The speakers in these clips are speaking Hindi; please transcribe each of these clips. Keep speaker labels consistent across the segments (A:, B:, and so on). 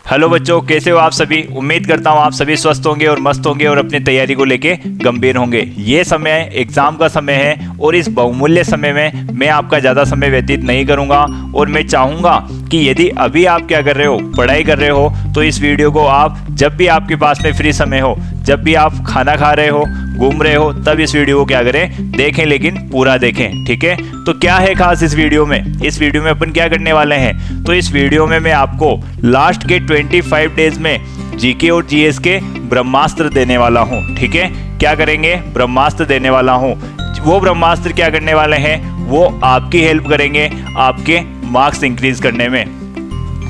A: हेलो बच्चों, कैसे हो आप सभी। उम्मीद करता हूँ आप सभी स्वस्थ होंगे और मस्त होंगे और अपनी तैयारी को लेके गंभीर होंगे। ये समय एग्जाम का समय है और इस बहुमूल्य समय में मैं आपका ज़्यादा समय व्यतीत नहीं करूँगा और मैं चाहूँगा कि यदि अभी आप क्या कर रहे हो, पढ़ाई कर रहे हो, तो इस वीडियो को आप जब भी आपके पास में फ्री समय हो, जब भी आप खाना खा रहे हो, घूम रहे हो, तब इस वीडियो को क्या करें, देखें, लेकिन पूरा देखें। ठीक है, तो क्या है खास इस वीडियो में। इस वीडियो में अपन क्या करने वाले हैं, तो इस वीडियो में मैं आपको लास्ट के 25 डेज में जीके और जीएस के ब्रह्मास्त्र देने वाला हूं। ठीक है, क्या करेंगे, ब्रह्मास्त्र देने वाला हूं। वो ब्रह्मास्त्र क्या करने वाले हैं, वो आपकी हेल्प करेंगे आपके मार्क्स इंक्रीज करने में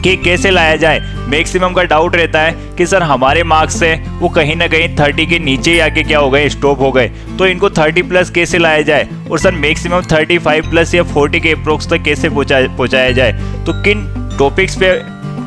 A: कि कैसे लाया जाए। मैक्सिमम का डाउट रहता है कि सर हमारे मार्क्स से वो कहीं ना कहीं 30 के नीचे ही आके क्या हो गए, स्टॉप हो गए, तो इनको 30 प्लस कैसे लाया जाए, और सर मैक्सिमम 35 प्लस या 40 के अप्रोक्स तक कैसे पहुंचाया जाए। तो किन टॉपिक्स पे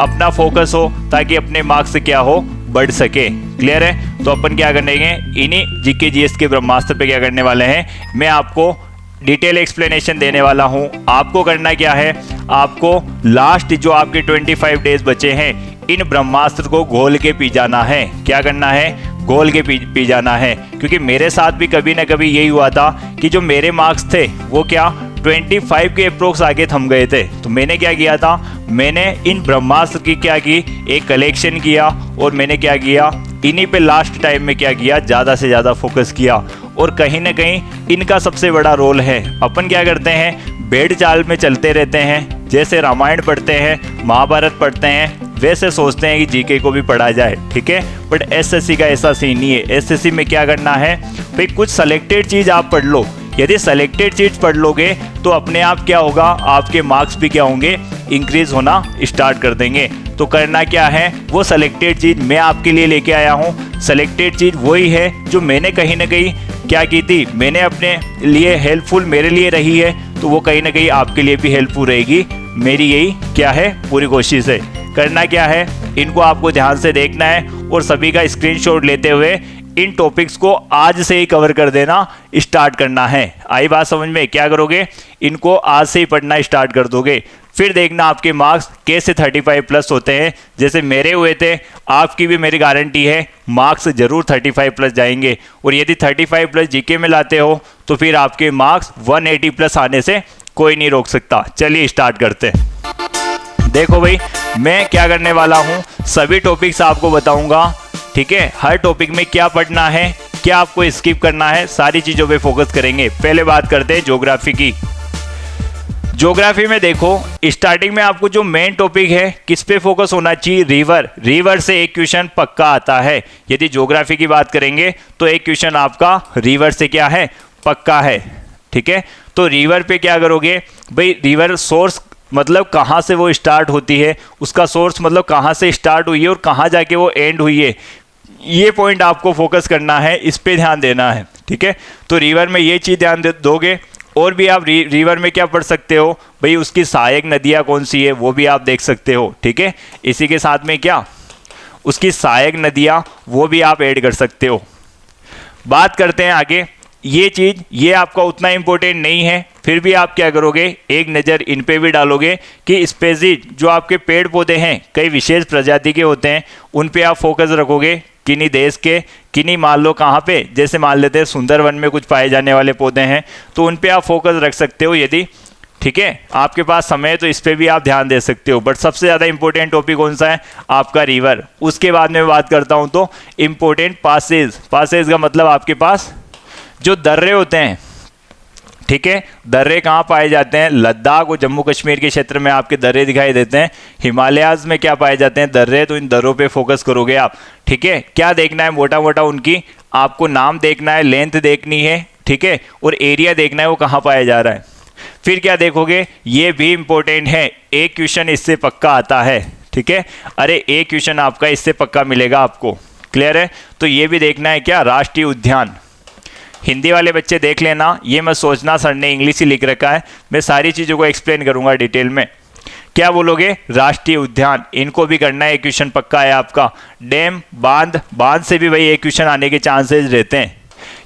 A: अपना फोकस हो ताकि अपने मार्क्स से क्या हो, बढ़ सके। क्लियर है, तो अपन क्या करेंगे, इन्हीं जीके जीएस के ब्रह्मास्त्र पे क्या करने वाले हैं, मैं आपको डिटेल एक्सप्लेनेशन देने वाला हूं। आपको करना क्या है, आपको लास्ट जो आपके 25 डेज बचे हैं, इन ब्रह्मास्त्र को घोल के पी जाना है। क्या करना है, घोल के पी जाना है। क्योंकि मेरे साथ भी कभी ना कभी यही हुआ था कि जो मेरे मार्क्स थे वो क्या 25 के अप्रोक्स आगे थम गए थे। तो मैंने क्या किया था, मैंने इन ब्रह्मास्त्र की क्या की, एक कलेक्शन किया और मैंने क्या किया, इन्हीं पे लास्ट टाइम में क्या किया, ज़्यादा से ज़्यादा फोकस किया। और कहीं ना कहीं इनका सबसे बड़ा रोल है। अपन क्या करते हैं, भेड़ चाल में चलते रहते हैं, जैसे रामायण पढ़ते हैं, महाभारत पढ़ते हैं, वैसे सोचते हैं कि जीके को भी पढ़ा जाए। ठीक है, बट एसएससी का ऐसा सीन नहीं है। एसएससी में क्या करना है भाई, कुछ सेलेक्टेड चीज़ आप पढ़ लो। यदि सेलेक्टेड चीज़ पढ़ लोगे तो अपने आप क्या होगा, आपके मार्क्स भी क्या होंगे, इंक्रीज होना स्टार्ट कर देंगे। तो करना क्या है, वो सेलेक्टेड चीज़ मैं आपके लिए लेके आया हूँ। सेलेक्टेड चीज़ वही है जो मैंने कहीं ना कहीं क्या की थी, मैंने अपने लिए हेल्पफुल मेरे लिए रही है, तो वो कहीं ना कहीं आपके लिए भी हेल्पफुल रहेगी। मेरी यही क्या है, पूरी कोशिश है। करना क्या है, इनको आपको ध्यान से देखना है और सभी का स्क्रीनशॉट लेते हुए इन टॉपिक्स को आज से ही कवर कर देना स्टार्ट करना है। आई बात समझ में, क्या करोगे, इनको आज से ही पढ़ना स्टार्ट कर दोगे, फिर देखना आपके मार्क्स कैसे 35 प्लस होते हैं। जैसे मेरे हुए थे, आपकी भी मेरी गारंटी है मार्क्स जरूर 35 प्लस जाएंगे। और यदि 35 प्लस जीके में लाते हो तो फिर आपके मार्क्स 180 प्लस आने से कोई नहीं रोक सकता। चलिए स्टार्ट करते हैं। देखो भाई, मैं क्या करने वाला हूँ, सभी टॉपिक्स आपको बताऊंगा। ठीक है, हर टॉपिक में क्या पढ़ना है, क्या आपको स्किप करना है, सारी चीज़ों पे फोकस करेंगे। पहले बात करते हैं ज्योग्राफी की। ज्योग्राफी में देखो, स्टार्टिंग में आपको जो मेन टॉपिक है, किस पे फोकस होना चाहिए, रिवर। रिवर से एक क्वेश्चन पक्का आता है। यदि ज्योग्राफी की बात करेंगे तो एक क्वेश्चन आपका रिवर से क्या है, पक्का है। ठीक है, तो रिवर पे क्या करोगे भाई, रिवर सोर्स मतलब कहाँ से वो स्टार्ट होती है, उसका सोर्स मतलब कहाँ से स्टार्ट हुई है और कहाँ जाके वो एंड हुई है, ये पॉइंट आपको फोकस करना है, इस पे ध्यान देना है। ठीक है, तो रिवर में ये चीज़ ध्यान दोगे। और भी आप रिवर में क्या पढ़ सकते हो भाई, उसकी सहायक नदियाँ कौन सी है वो भी आप देख सकते हो। ठीक है, इसी के साथ में क्या, उसकी सहायक नदियाँ वो भी आप ऐड कर सकते हो। बात करते हैं आगे। ये चीज़ ये आपका उतना इम्पोर्टेंट नहीं है, फिर भी आप क्या करोगे, एक नज़र इन पे भी डालोगे कि स्पेसीज जो आपके पेड़ पौधे हैं, कई विशेष प्रजाति के होते हैं, उन पे आप फोकस रखोगे। किन्हीं देश के, किन्हीं मान लो कहाँ पे, जैसे मान लेते हैं सुंदरवन में कुछ पाए जाने वाले पौधे हैं, तो उन पे आप फोकस रख सकते हो यदि, ठीक है, आपके पास समय है तो इस पे भी आप ध्यान दे सकते हो। बट सबसे ज़्यादा इंपॉर्टेंट टॉपिक कौन सा है, आपका रिवर। उसके बाद में बात करता हूँ तो इम्पोर्टेंट पासेज। पासेज का मतलब आपके पास जो दर्रे होते हैं। ठीक है, दर्रे कहाँ पाए जाते हैं, लद्दाख और जम्मू कश्मीर के क्षेत्र में आपके दर्रे दिखाई देते हैं। हिमालयाज में क्या पाए जाते हैं, दर्रे, तो इन दर्रों पे फोकस करोगे आप। ठीक है, क्या देखना है, मोटा मोटा उनकी आपको नाम देखना है, लेंथ देखनी है। ठीक है, और एरिया देखना है वो कहाँ पाया जा रहा है। फिर क्या देखोगे, ये भी इंपॉर्टेंट है, एक क्वेश्चन इससे पक्का आता है। ठीक है, अरे एक क्वेश्चन आपका इससे पक्का मिलेगा आपको। क्लियर है, तो ये भी देखना है क्या, राष्ट्रीय उद्यान। हिंदी वाले बच्चे देख लेना, ये मत सोचना सर ने इंग्लिश ही लिख रखा है, मैं सारी चीज़ों को एक्सप्लेन करूंगा डिटेल में। क्या बोलोगे, राष्ट्रीय उद्यान, इनको भी करना है, एक क्वेश्चन पक्का है आपका। डैम, बांध, बांध से भी वही एक क्वेश्चन आने के चांसेस रहते हैं।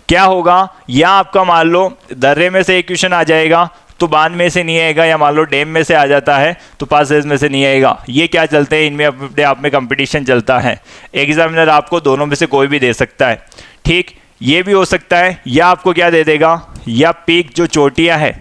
A: क्या होगा, या आपका मान लो दर्रे में से एक क्वेश्चन आ जाएगा, तो बांध में से नहीं आएगा, या मान लो डैम में से आ जाता है तो पासेज में से नहीं आएगा। ये क्या चलते हैं, इनमें अपने आप में कंपटीशन चलता है। एग्जामिनर आपको दोनों में से कोई भी दे सकता है, ठीक। ये भी हो सकता है, या आपको क्या दे देगा, या पीक जो चोटियां है।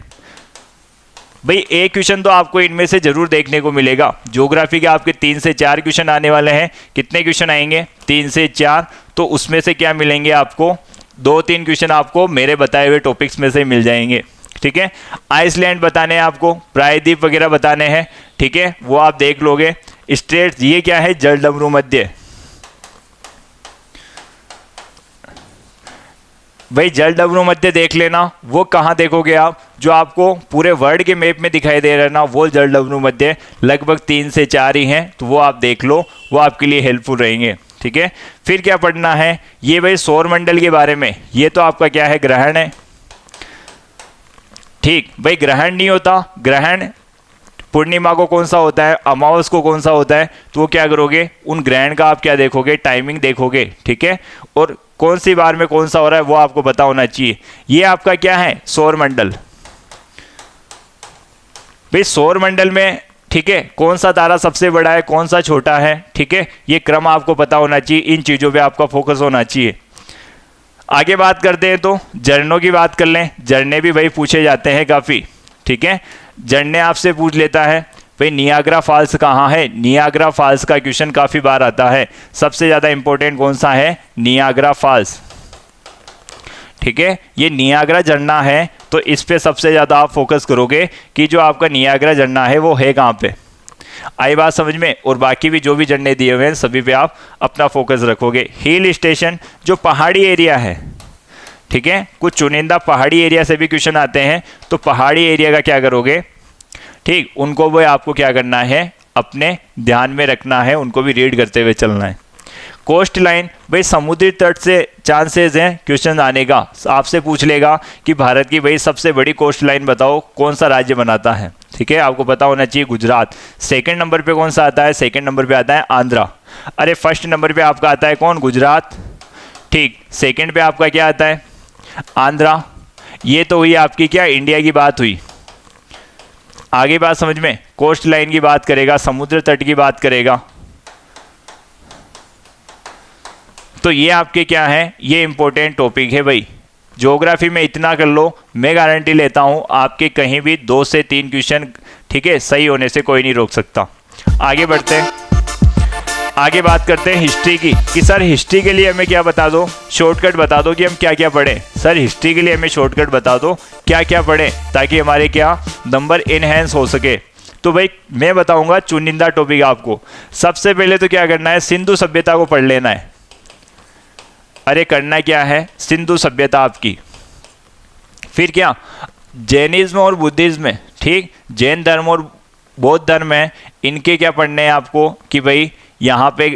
A: भाई एक क्वेश्चन तो आपको इनमें से जरूर देखने को मिलेगा। ज्योग्राफी के आपके 3 से 4 क्वेश्चन आने वाले हैं। कितने क्वेश्चन आएंगे, 3 से 4। तो उसमें से क्या मिलेंगे आपको, 2-3 क्वेश्चन आपको मेरे बताए हुए टॉपिक्स में से मिल जाएंगे, ठीक है। आइसलैंड बताने हैं आपको, प्रायद्वीप वगैरह बताने हैं, ठीक है, वो आप देख लोगे। स्ट्रेट्स, ये क्या है, जलडमरू मध्य। भाई जलडमरू मध्य देख लेना, वो कहाँ देखोगे आप, जो आपको पूरे वर्ल्ड के मैप में दिखाई दे रहा है ना, वो जलडमरू मध्य लगभग 3 से 4 ही हैं। तो वो आप देख लो, वो आपके लिए हेल्पफुल रहेंगे, ठीक है। फिर क्या पढ़ना है, ये भाई सौर मंडल के बारे में। ये तो आपका क्या है, ग्रहण है, ठीक। भाई ग्रहण नहीं होता, ग्रहण पूर्णिमा को कौन सा होता है, अमावस को कौन सा होता है, तो वो क्या करोगे, उन ग्रहण का आप क्या देखोगे, टाइमिंग देखोगे, ठीक है। और कौन सी बार में कौन सा हो रहा है वो आपको पता होना चाहिए। ये आपका क्या है, सौर मंडल। भाई सौर मंडल में, ठीक है, कौन सा तारा सबसे बड़ा है, कौन सा छोटा है, ठीक है, ये क्रम आपको पता होना चाहिए। इन चीज़ों पे आपका फोकस होना चाहिए। आगे बात करते हैं तो झरनों की बात कर लें। झरने भी भाई पूछे जाते हैं काफ़ी, ठीक है। झरने आपसे पूछ लेता है भाई नियाग्रा फॉल्स कहाँ है। नियाग्रा फॉल्स का क्वेश्चन काफ़ी बार आता है। सबसे ज़्यादा इंपॉर्टेंट कौन सा है, नियाग्रा फॉल्स, ठीक है। ये नियाग्रा झरना है, तो इस पे सबसे ज़्यादा आप फोकस करोगे कि जो आपका नियाग्रा झरना है वो है कहाँ पे। आई बात समझ में। और बाकी भी जो भी झरने दिए हुए हैं सभी पे आप अपना फोकस रखोगे। हिल स्टेशन, जो पहाड़ी एरिया है, ठीक है, कुछ चुनिंदा पहाड़ी एरिया से भी क्वेश्चन आते हैं, तो पहाड़ी एरिया का क्या करोगे, ठीक, उनको भी आपको क्या करना है, अपने ध्यान में रखना है, उनको भी रीड करते हुए चलना है। कोस्ट लाइन, भाई समुद्री तट से चांसेस हैं क्वेश्चन आने का। आपसे पूछ लेगा कि भारत की भाई सबसे बड़ी कोस्ट लाइन बताओ, कौन सा राज्य बनाता है, ठीक है, आपको पता होना चाहिए गुजरात। सेकंड नंबर पे कौन सा आता है, सेकंड नंबर पे आता है आंध्रा। अरे फर्स्ट नंबर पे आपका आता है कौन, गुजरात, ठीक। सेकंड पे आपका क्या आता है, आंध्रा। ये तो हुई आपकी क्या, इंडिया की बात हुई। आगे बात समझ में, कोस्ट लाइन की बात करेगा, समुद्र तट की बात करेगा, तो ये आपके क्या है, ये इंपॉर्टेंट टॉपिक है भाई। ज्योग्राफी में इतना कर लो, मैं गारंटी लेता हूँ आपके कहीं भी 2 से 3 क्वेश्चन, ठीक है, सही होने से कोई नहीं रोक सकता। आगे बढ़ते हैं, आगे बात करते हैं हिस्ट्री की, कि सर हिस्ट्री के लिए हमें क्या बता दो, शॉर्टकट बता दो कि हम क्या क्या पढ़ें। सर हिस्ट्री के लिए हमें शॉर्टकट बता दो क्या क्या पढ़ें, ताकि हमारे क्या नंबर इनहेंस हो सके। तो भाई मैं बताऊंगा चुनिंदा टॉपिक आपको। सबसे पहले तो क्या करना है, सिंधु सभ्यता को पढ़ लेना है। अरे करना क्या है, सिंधु सभ्यता आपकी। फिर क्या, जैनिज्म और बुद्धिज्म में, ठीक, जैन धर्म और बौद्ध धर्म है, इनके क्या पढ़ने हैं आपको, कि भाई यहाँ पे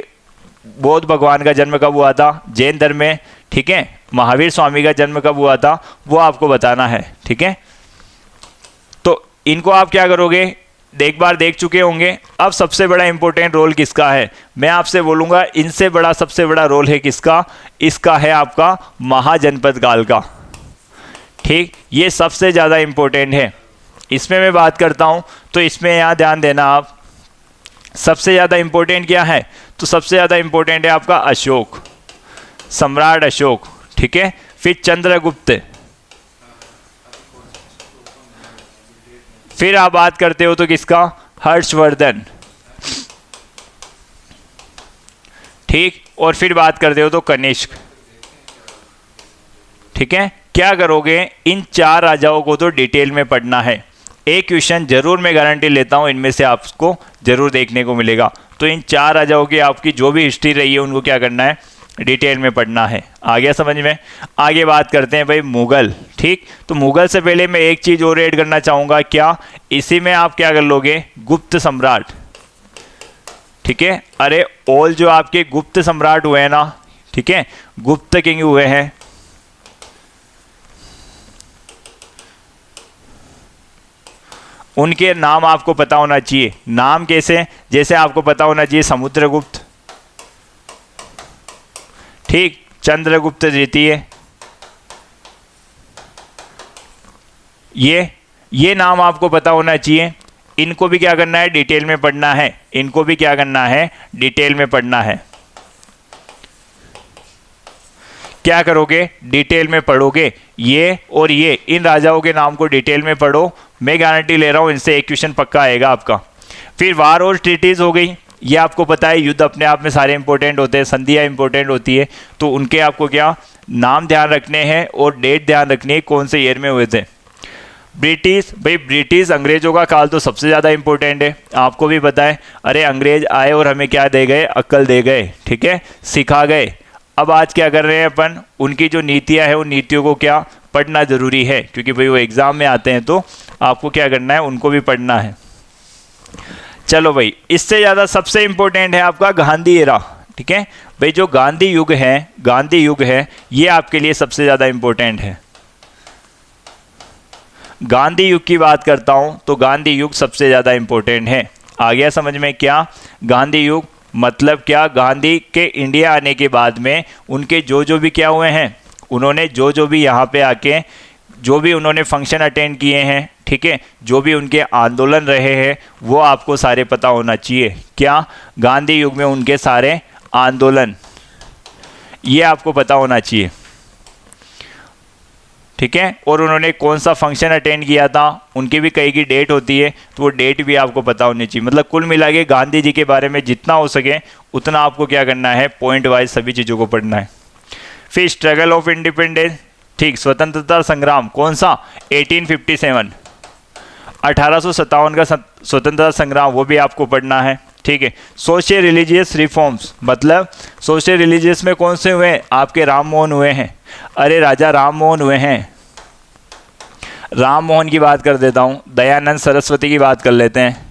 A: बौद्ध भगवान का जन्म कब हुआ था, जैन धर्म में, ठीक है, महावीर स्वामी का जन्म कब हुआ था, वो आपको बताना है, ठीक है। तो इनको आप क्या करोगे, एक बार देख चुके होंगे। अब सबसे बड़ा इंपॉर्टेंट रोल किसका है, मैं आपसे बोलूँगा इनसे बड़ा सबसे बड़ा रोल है किसका, इसका है आपका महाजनपद काल का, ठीक। ये सबसे ज़्यादा इंपॉर्टेंट है। इसमें मैं बात करता हूँ तो इसमें यहाँ ध्यान देना आप, सबसे ज़्यादा इंपॉर्टेंट क्या है, तो सबसे ज़्यादा इंपॉर्टेंट है आपका अशोक, सम्राट अशोक, ठीक है। फिर चंद्रगुप्त, फिर आप बात करते हो तो किसका, हर्षवर्धन, ठीक। और फिर बात करते हो तो कनिष्क, ठीक है। क्या करोगे, इन 4 राजाओं को तो डिटेल में पढ़ना है। एक क्वेश्चन जरूर मैं गारंटी लेता हूं इनमें से आपको जरूर देखने को मिलेगा। तो इन 4 राजाओं की आपकी जो भी हिस्ट्री रही है उनको क्या करना है, डिटेल में पढ़ना है। आ गया समझ में। आगे बात करते हैं भाई मुगल, ठीक। तो मुगल से पहले मैं एक चीज़ और ऐड करना चाहूँगा, क्या, इसी में आप क्या कर लोगे, गुप्त सम्राट, ठीक है। अरे ऑल जो आपके गुप्त सम्राट हुए हैं ना, ठीक है, गुप्त किंग हुए हैं, उनके नाम आपको पता होना चाहिए। नाम कैसे, जैसे आपको पता होना चाहिए समुद्रगुप्त, ठीक, चंद्रगुप्त द्वितीय, ये ये नाम आपको पता होना चाहिए। इनको भी क्या करना है, डिटेल में पढ़ना है। इनको भी क्या करना है, डिटेल में पढ़ना है। क्या करोगे, डिटेल में पढ़ोगे। ये और ये, इन राजाओं के नाम को डिटेल में पढ़ो। मैं गारंटी ले रहा हूं इनसे एक क्वेश्चन पक्का आएगा आपका। फिर वार और ट्रीटीज हो गई, ये आपको पता है युद्ध अपने आप में सारे इंपॉर्टेंट होते हैं, संधियां इंपॉर्टेंट होती है, तो उनके आपको क्या नाम ध्यान रखने हैं और डेट ध्यान रखनी है, कौन से ईयर में हुए थे। ब्रिटिश, भाई ब्रिटिश अंग्रेजों का काल तो सबसे ज़्यादा इंपॉर्टेंट है, आपको भी पता है। अरे अंग्रेज आए और हमें क्या दे गए, अक्ल दे गए, ठीक है, सिखा गए। अब आज क्या कर रहे हैं अपन, उनकी जो नीतियां हैं उन नीतियों को क्या पढ़ना ज़रूरी है, क्योंकि भाई वो एग्ज़ाम में आते हैं तो आपको क्या करना है, उनको भी पढ़ना है। चलो भाई, इससे ज़्यादा सबसे इंपॉर्टेंट है आपका गांधी एरा, ठीक है भाई। जो गांधी युग है, गांधी युग है, ये आपके लिए सबसे ज़्यादा इंपॉर्टेंट है। गांधी युग की बात करता हूं तो गांधी युग सबसे ज़्यादा इंपॉर्टेंट है। आ गया समझ में, क्या गांधी युग मतलब क्या, गांधी के इंडिया आने के बाद में उनके जो भी क्या हुए हैं, उन्होंने जो भी यहाँ पे आके जो भी उन्होंने फंक्शन अटेंड किए हैं, ठीक है, जो भी उनके आंदोलन रहे हैं, वो आपको सारे पता होना चाहिए। क्या, गांधी युग में उनके सारे आंदोलन, ये आपको पता होना चाहिए, ठीक है। और उन्होंने कौन सा फंक्शन अटेंड किया था, उनकी भी कई की डेट होती है, तो वो डेट भी आपको पता होनी चाहिए। मतलब कुल मिला के गांधी जी के बारे में जितना हो सके उतना आपको क्या करना है, पॉइंट वाइज सभी चीज़ों को पढ़ना है। फिर स्ट्रगल ऑफ इंडिपेंडेंस, ठीक, स्वतंत्रता संग्राम कौन सा, 1857, 1857 का स्वतंत्रता संग्राम, वो भी आपको पढ़ना है, ठीक है। सोशल रिलीजियस रिफॉर्म्स, मतलब सोशल रिलीजियस में कौन से हुए, आपके राम मोहन हुए हैं। अरे राजा राम मोहन हुए हैं, राम मोहन की बात कर देता हूं, दयानंद सरस्वती की बात कर लेते हैं,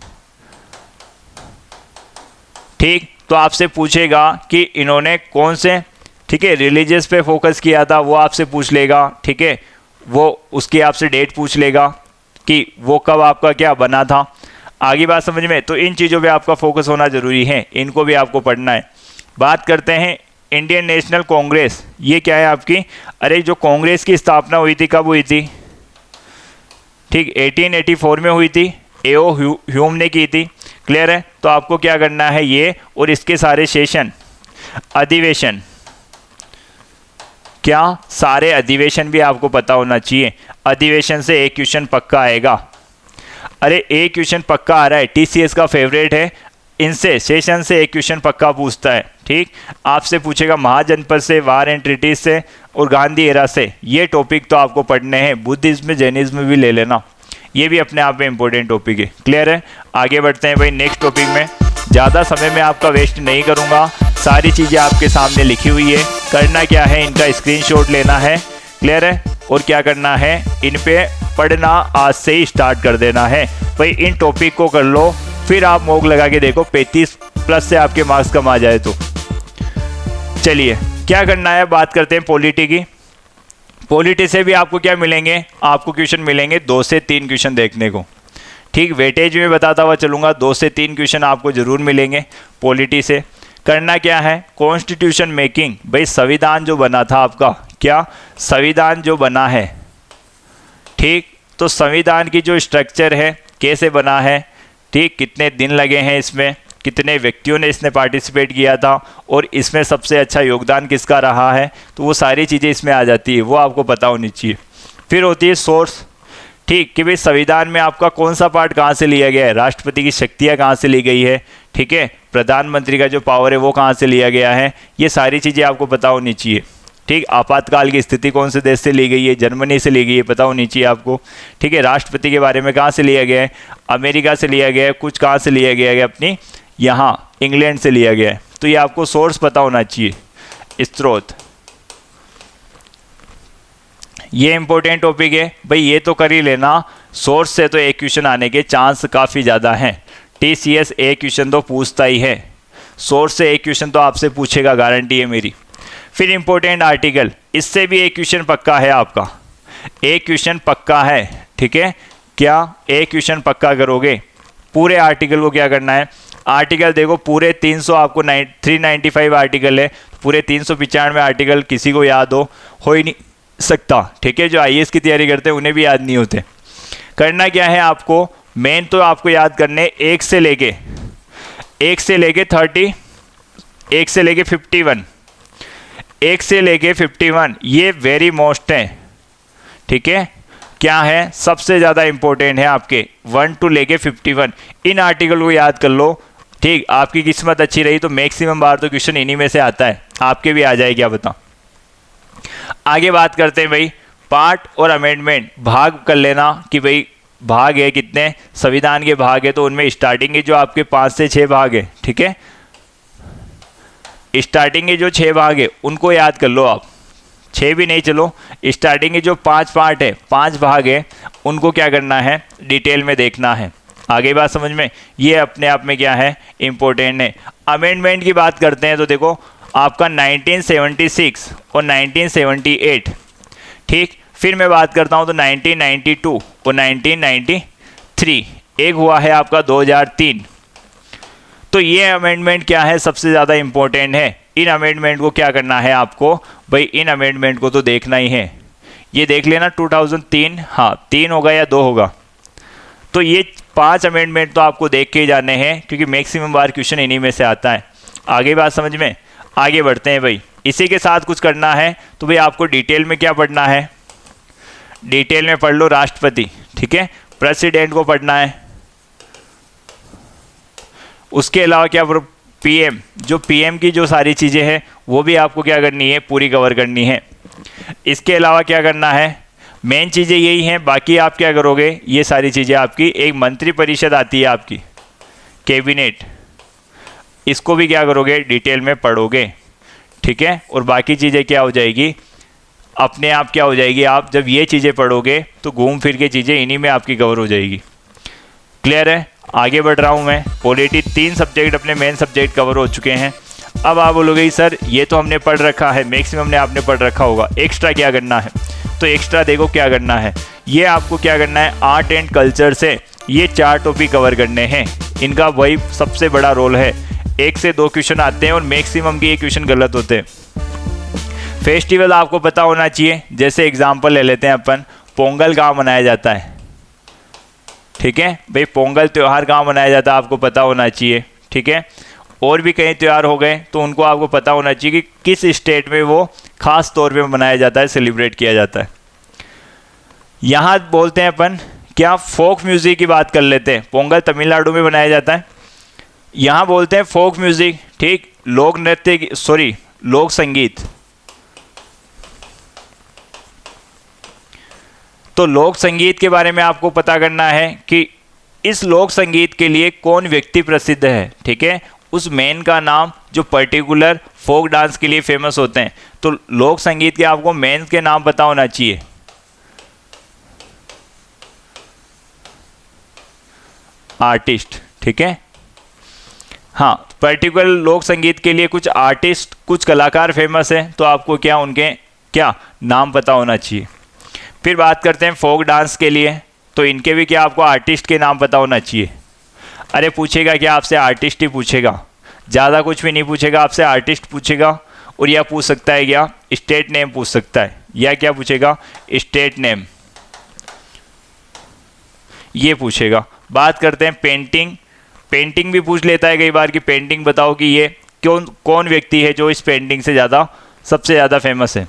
A: ठीक। तो आपसे पूछेगा कि इन्होंने कौन से, ठीक है, रिलीजियस पे फोकस किया था, वो आपसे पूछ लेगा, ठीक है। वो उसकी आपसे डेट पूछ लेगा कि वो कब आपका क्या बना था। आगे बात समझ में, तो इन चीज़ों पे आपका फोकस होना ज़रूरी है, इनको भी आपको पढ़ना है। बात करते हैं इंडियन नेशनल कांग्रेस, ये क्या है आपकी, अरे जो कांग्रेस की स्थापना हुई थी, कब हुई थी, ठीक, 1884 में हुई थी, एओ ह्यूम ने की थी, क्लियर है। तो आपको क्या करना है, ये और इसके सारे सेशन, अधिवेशन, क्या सारे अधिवेशन भी आपको पता होना चाहिए। अधिवेशन से एक क्वेश्चन पक्का आएगा। अरे एक क्वेश्चन पक्का आ रहा है, टीसीएस का फेवरेट है, इनसे सेशन से एक क्वेश्चन पक्का पूछता है, ठीक। आपसे पूछेगा महाजनपद से, वार एंड ट्रीटीज से और गांधी एरा से, ये टॉपिक तो आपको पढ़ने हैं। बुद्धिज्म जैनिज्म भी ले लेना, ये भी अपने आप में इंपॉर्टेंट टॉपिक है, क्लियर है। आगे बढ़ते हैं भाई नेक्स्ट टॉपिक में। ज़्यादा समय में आपका वेस्ट नहीं करूँगा, सारी चीज़ें आपके सामने लिखी हुई है। करना क्या है, इनका स्क्रीनशॉट लेना है, क्लियर है, और क्या करना है, इन पे पढ़ना आज से ही स्टार्ट कर देना है भाई। इन टॉपिक को कर लो, फिर आप मॉक लगा के देखो 35+ से आपके मार्क्स कम आ जाए तो। चलिए क्या करना है, बात करते हैं पॉलिटी की। पॉलिटी से भी आपको क्या मिलेंगे, आपको क्वेश्चन मिलेंगे 2 से 3 क्वेश्चन देखने को, ठीक। वेटेज में बताता हुआ चलूँगा, 2 से 3 क्वेश्चन आपको ज़रूर मिलेंगे पॉलिटी से। करना क्या है, कॉन्स्टिट्यूशन मेकिंग, भाई संविधान जो बना था आपका, क्या संविधान जो बना है, ठीक। तो संविधान की जो स्ट्रक्चर है, कैसे बना है, ठीक, कितने दिन लगे हैं इसमें, कितने व्यक्तियों ने इसमें पार्टिसिपेट किया था और इसमें सबसे अच्छा योगदान किसका रहा है, तो वो सारी चीज़ें इसमें आ जाती है, वो आपको पता होनी चाहिए। फिर होती है सोर्स, ठीक, कि भाई संविधान में आपका कौन सा पार्ट कहाँ से लिया गया है, राष्ट्रपति की शक्तियाँ कहाँ से ली गई है, ठीक है, प्रधानमंत्री का जो पावर है वो कहाँ से लिया गया है, ये सारी चीज़ें आपको पता होनी चाहिए, ठीक। आपातकाल की स्थिति कौन से देश से ली गई है, जर्मनी से ली गई है, पता होनी चाहिए आपको, ठीक है। राष्ट्रपति के बारे में कहाँ से लिया गया है, अमेरिका से लिया गया है, कुछ कहाँ से लिया गया है, अपनी यहाँ इंग्लैंड से लिया गया है, तो ये आपको सोर्स पता होना चाहिए, स्रोत। ये इंपॉर्टेंट टॉपिक है भाई, ये तो कर ही लेना। सोर्स से तो एक क्वेश्चन आने के चांस काफ़ी ज़्यादा हैं, टीसीएस एक क्वेश्चन तो पूछता ही है, सोर्स से एक क्वेश्चन तो आपसे पूछेगा, गारंटी है मेरी। फिर इंपॉर्टेंट आर्टिकल, इससे भी एक क्वेश्चन पक्का है आपका, एक क्वेश्चन पक्का है, ठीक है। क्या एक क्वेश्चन पक्का करोगे, पूरे आर्टिकल को क्या करना है, आर्टिकल देखो पूरे 300 आपको 395 आर्टिकल है, पूरे 395 आर्टिकल किसी को याद हो ही नहीं सकता, ठीक है। जो आईएएस की तैयारी करते हैं उन्हें भी याद नहीं होते। करना क्या है आपको, मेन तो आपको याद करने 1 से लेके 30, 1 से लेके 51, 1 से लेके 51, ये वेरी मोस्ट है, ठीक है। क्या है, सबसे ज़्यादा इंपॉर्टेंट है आपके 1 टू लेके 51। इन आर्टिकल को याद कर लो, ठीक। आपकी किस्मत अच्छी रही तो मैक्सिमम बार तो क्वेश्चन इन्हीं में से आता है, आपके भी आ जाए, क्या बता। आगे बात करते हैं भाई, पार्ट और अमेंडमेंट भाग कर लेना कि भाई भाग है कितने, संविधान के भाग है तो उनमें स्टार्टिंग के जो आपके 5 से 6 भाग है, ठीक है। स्टार्टिंग के जो 6 भाग है उनको याद कर लो आप, 6 भी नहीं, चलो स्टार्टिंग के जो 5 पार्ट है, 5 भाग है, उनको क्या करना है, डिटेल में देखना है। आगे बात समझ में, ये अपने आप में क्या है, इंपॉर्टेंट है। अमेंडमेंट की बात करते हैं तो देखो आपका 1976 और 1978, ठीक। फिर मैं बात करता हूँ तो 1992 और 1993, एक हुआ है आपका 2003। तो ये अमेंडमेंट क्या है, सबसे ज़्यादा इंपॉर्टेंट है। इन अमेंडमेंट को क्या करना है आपको भाई, इन अमेंडमेंट को तो देखना ही है। ये देख लेना 2003, हाँ 3 होगा या 2 होगा, तो ये 5 अमेंडमेंट तो आपको देख के ही जाने हैं क्योंकि मैक्सिमम बार क्वेश्चन इन्हीं में से आता है। आगे बात समझ में, आगे बढ़ते हैं भाई। इसी के साथ कुछ करना है तो भाई आपको डिटेल में क्या पढ़ना है, डिटेल में पढ़ लो राष्ट्रपति, ठीक है, प्रेसिडेंट को पढ़ना है। उसके अलावा क्या, पीएम, जो पीएम की जो सारी चीज़ें हैं वो भी आपको क्या करनी है, पूरी कवर करनी है। इसके अलावा क्या करना है, मेन चीज़ें यही हैं, बाकी आप क्या करोगे, ये सारी चीज़ें आपकी, एक मंत्रिपरिषद आती है आपकी, कैबिनेट, इसको भी क्या करोगे, डिटेल में पढ़ोगे, ठीक है। और बाकी चीज़ें क्या हो जाएगी, अपने आप क्या हो जाएगी, आप जब ये चीज़ें पढ़ोगे तो घूम फिर के चीज़ें इन्हीं में आपकी कवर हो जाएगी। क्लियर है, आगे बढ़ रहा हूँ मैं। पॉलिटी 3 सब्जेक्ट अपने मेन सब्जेक्ट कवर हो चुके हैं। अब आप बोलोगे सर ये तो हमने पढ़ रखा है, मैक्सिमम ने आपने पढ़ रखा होगा, एक्स्ट्रा क्या करना है। तो एक्स्ट्रा देखो क्या करना है, ये आपको क्या करना है, आर्ट एंड कल्चर से ये 4 टॉपिक कवर करने हैं। इनका वही सबसे बड़ा रोल है, 1 से 2 क्वेश्चन आते हैं और मैक्सिमम के ये क्वेश्चन गलत होते हैं। फेस्टिवल आपको पता होना चाहिए, जैसे एग्जाम्पल ले लेते हैं अपन, पोंगल कहाँ मनाया जाता है, ठीक है भाई, पोंगल त्यौहार कहाँ मनाया जाता है आपको पता होना चाहिए, ठीक है। और भी कई त्यौहार हो गए तो उनको आपको पता होना चाहिए कि किस स्टेट में वो खास तौर पे मनाया जाता है, सेलिब्रेट किया जाता है। यहाँ बोलते हैं अपन क्या, फोक म्यूज़िक की बात कर लेते हैं। पोंगल तमिलनाडु में मनाया जाता है, यहाँ बोलते हैं फोक म्यूज़िक, ठीक, लोक नृत्य, सॉरी लोक संगीत। तो लोक संगीत के बारे में आपको पता करना है कि इस लोक संगीत के लिए कौन व्यक्ति प्रसिद्ध है, ठीक है, उस मैन का नाम जो पर्टिकुलर फोक डांस के लिए फेमस होते हैं। तो लोक संगीत के आपको मैन के नाम पता होना चाहिए। आर्टिस्ट, ठीक है, हाँ, पर्टिकुलर लोक संगीत के लिए कुछ आर्टिस्ट, कुछ कलाकार फेमस हैं, तो आपको क्या उनके क्या नाम पता होना चाहिए। फिर बात करते हैं फोक डांस के लिए, तो इनके भी क्या आपको आर्टिस्ट के नाम पता होना चाहिए। अरे पूछेगा क्या आपसे, आर्टिस्ट ही पूछेगा, ज़्यादा कुछ भी नहीं पूछेगा आपसे, आर्टिस्ट पूछेगा। और यह पूछ सकता है क्या, स्टेट नेम पूछ सकता है, या क्या पूछेगा, स्टेट नेम, ये पूछेगा। बात करते हैं पेंटिंग, पेंटिंग भी पूछ लेता है कई बार कि पेंटिंग बताओ कि ये कौन व्यक्ति है जो इस पेंटिंग से सबसे ज़्यादा फेमस है।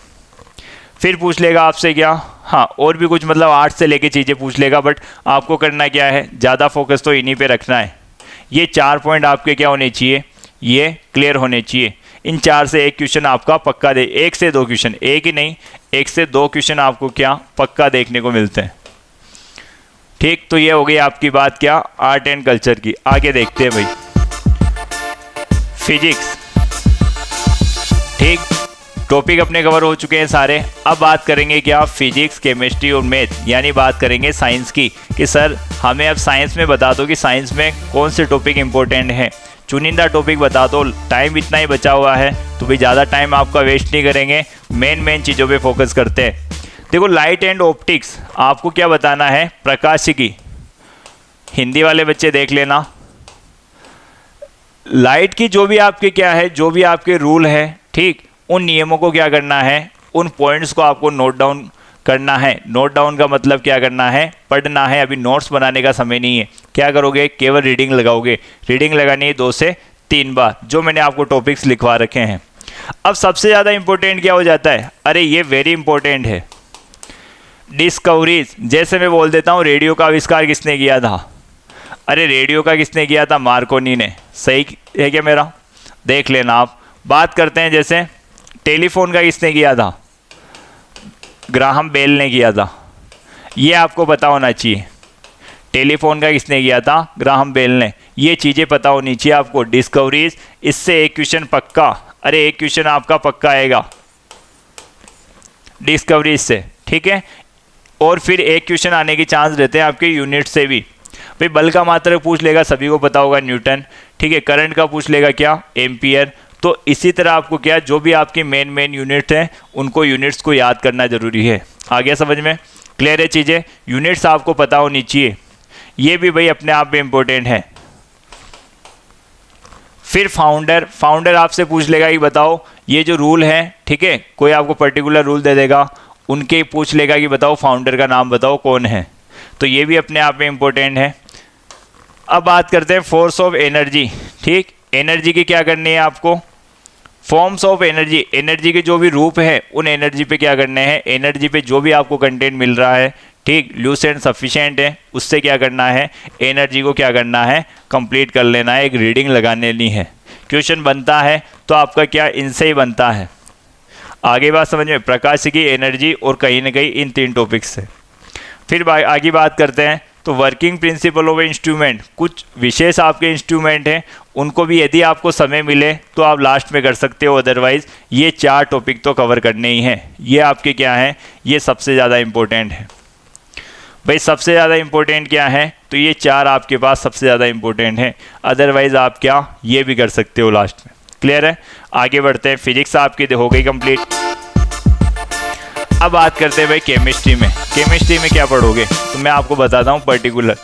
A: फिर पूछ लेगा आपसे क्या, हाँ और भी कुछ, मतलब आर्ट से लेके चीज़ें पूछ लेगा, बट आपको करना क्या है, ज़्यादा फोकस तो इन्हीं पे रखना है। ये 4 पॉइंट आपके क्या होने चाहिए, ये क्लियर होने चाहिए। इन 4 से एक क्वेश्चन आपका पक्का 1 से 2 क्वेश्चन, एक ही नहीं 1 से 2 क्वेश्चन आपको क्या पक्का देखने को मिलते हैं, ठीक। तो ये हो गई आपकी बात क्या, आर्ट एंड कल्चर की। आगे देखते हैं भाई, फिजिक्स, ठीक, टॉपिक अपने कवर हो चुके हैं सारे। अब बात करेंगे क्या, फिजिक्स, केमिस्ट्री और मैथ, यानी बात करेंगे साइंस की, कि सर हमें अब साइंस में बता दो कि साइंस में कौन से टॉपिक इंपॉर्टेंट हैं, चुनिंदा टॉपिक बता दो। टाइम इतना ही बचा हुआ है तो भाई ज़्यादा टाइम आपका वेस्ट नहीं करेंगे, मेन चीज़ों पे फोकस करते हैं। देखो लाइट एंड ऑप्टिक्स आपको क्या बताना है, प्रकाशिकी, हिंदी वाले बच्चे देख लेना। लाइट की जो भी आपके क्या है, जो भी आपके रूल है, ठीक, उन नियमों को क्या करना है, उन पॉइंट्स को आपको नोट डाउन करना है। नोट डाउन का मतलब क्या करना है, पढ़ना है। अभी नोट्स बनाने का समय नहीं है। क्या करोगे, केवल रीडिंग लगाओगे। रीडिंग लगानी है 2 से 3 बार, जो मैंने आपको टॉपिक्स लिखवा रखे हैं। अब सबसे ज़्यादा इंपॉर्टेंट क्या हो जाता है, अरे ये वेरी इंपॉर्टेंट है, डिस्कवरीज। जैसे मैं बोल देता हूँ रेडियो का आविष्कार किसने किया था, अरे रेडियो का किसने किया था, मार्कोनी ने। सही है क्या मेरा, देख लेना आप। बात करते हैं जैसे टेलीफोन का किसने किया था, ग्राहम बेल ने किया था। ये आपको पता होना चाहिए। टेलीफोन का किसने किया था, ग्राहम बेल ने। ये चीज़ें पता होनी चाहिए आपको। डिस्कवरीज, इससे एक क्वेश्चन पक्का, अरे एक क्वेश्चन आपका पक्का आएगा डिस्कवरीज से, ठीक है। और फिर एक क्वेश्चन आने की चांस रहते हैं आपके यूनिट से भी। भाई बल का मात्रक पूछ लेगा, सभी को पता होगा न्यूटन, ठीक है। करंट का पूछ लेगा क्या, एम्पियर। तो इसी तरह आपको क्या, जो भी आपके मेन यूनिट हैं उनको यूनिट्स को याद करना जरूरी है। आ गया समझ में, क्लियर है चीज़ें। यूनिट्स आपको पता होनी चाहिए, ये भी भाई अपने आप में इंपॉर्टेंट है। फिर फाउंडर आपसे पूछ लेगा कि बताओ ये जो रूल है, ठीक है, कोई आपको पर्टिकुलर रूल दे देगा, उनके पूछ लेगा कि बताओ फाउंडर का नाम बताओ कौन है। तो ये भी अपने आप में इंपॉर्टेंट है। अब बात करते हैं फोर्स ऑफ एनर्जी, ठीक। एनर्जी की क्या करनी है आपको, फॉर्म्स ऑफ एनर्जी, एनर्जी के जो भी रूप है उन एनर्जी पे क्या करने हैं, एनर्जी पे जो भी आपको कंटेंट मिल रहा है, ठीक, लूज एंड सफिशिएंट है, उससे क्या करना है, एनर्जी को क्या करना है, कंप्लीट कर लेना है, एक रीडिंग लगाने ली है। क्वेश्चन बनता है तो आपका क्या इनसे ही बनता है। आगे बात समझ में, प्रकाश की एनर्जी और कहीं ना कहीं इन 3 टॉपिक्स से। फिर आगे बात करते हैं तो वर्किंग प्रिंसिपल ऑफ इंस्ट्रूमेंट, कुछ विशेष आपके इंस्ट्रूमेंट हैं, उनको भी यदि आपको समय मिले तो आप लास्ट में कर सकते हो, अदरवाइज ये 4 टॉपिक तो कवर करने ही हैं। ये आपके क्या हैं, ये सबसे ज़्यादा इंपॉर्टेंट है। भाई सबसे ज़्यादा इंपॉर्टेंट क्या है, तो ये 4 आपके पास सबसे ज़्यादा इंपॉर्टेंट है, अदरवाइज आप क्या ये भी कर सकते हो लास्ट में। क्लियर है, आगे बढ़ते हैं। फिजिक्स आपकी हो गई कंप्लीट। अब बात करते हैं भाई केमिस्ट्री में। केमिस्ट्री में क्या पढ़ोगे, तो मैं आपको बताता हूँ पर्टिकुलर।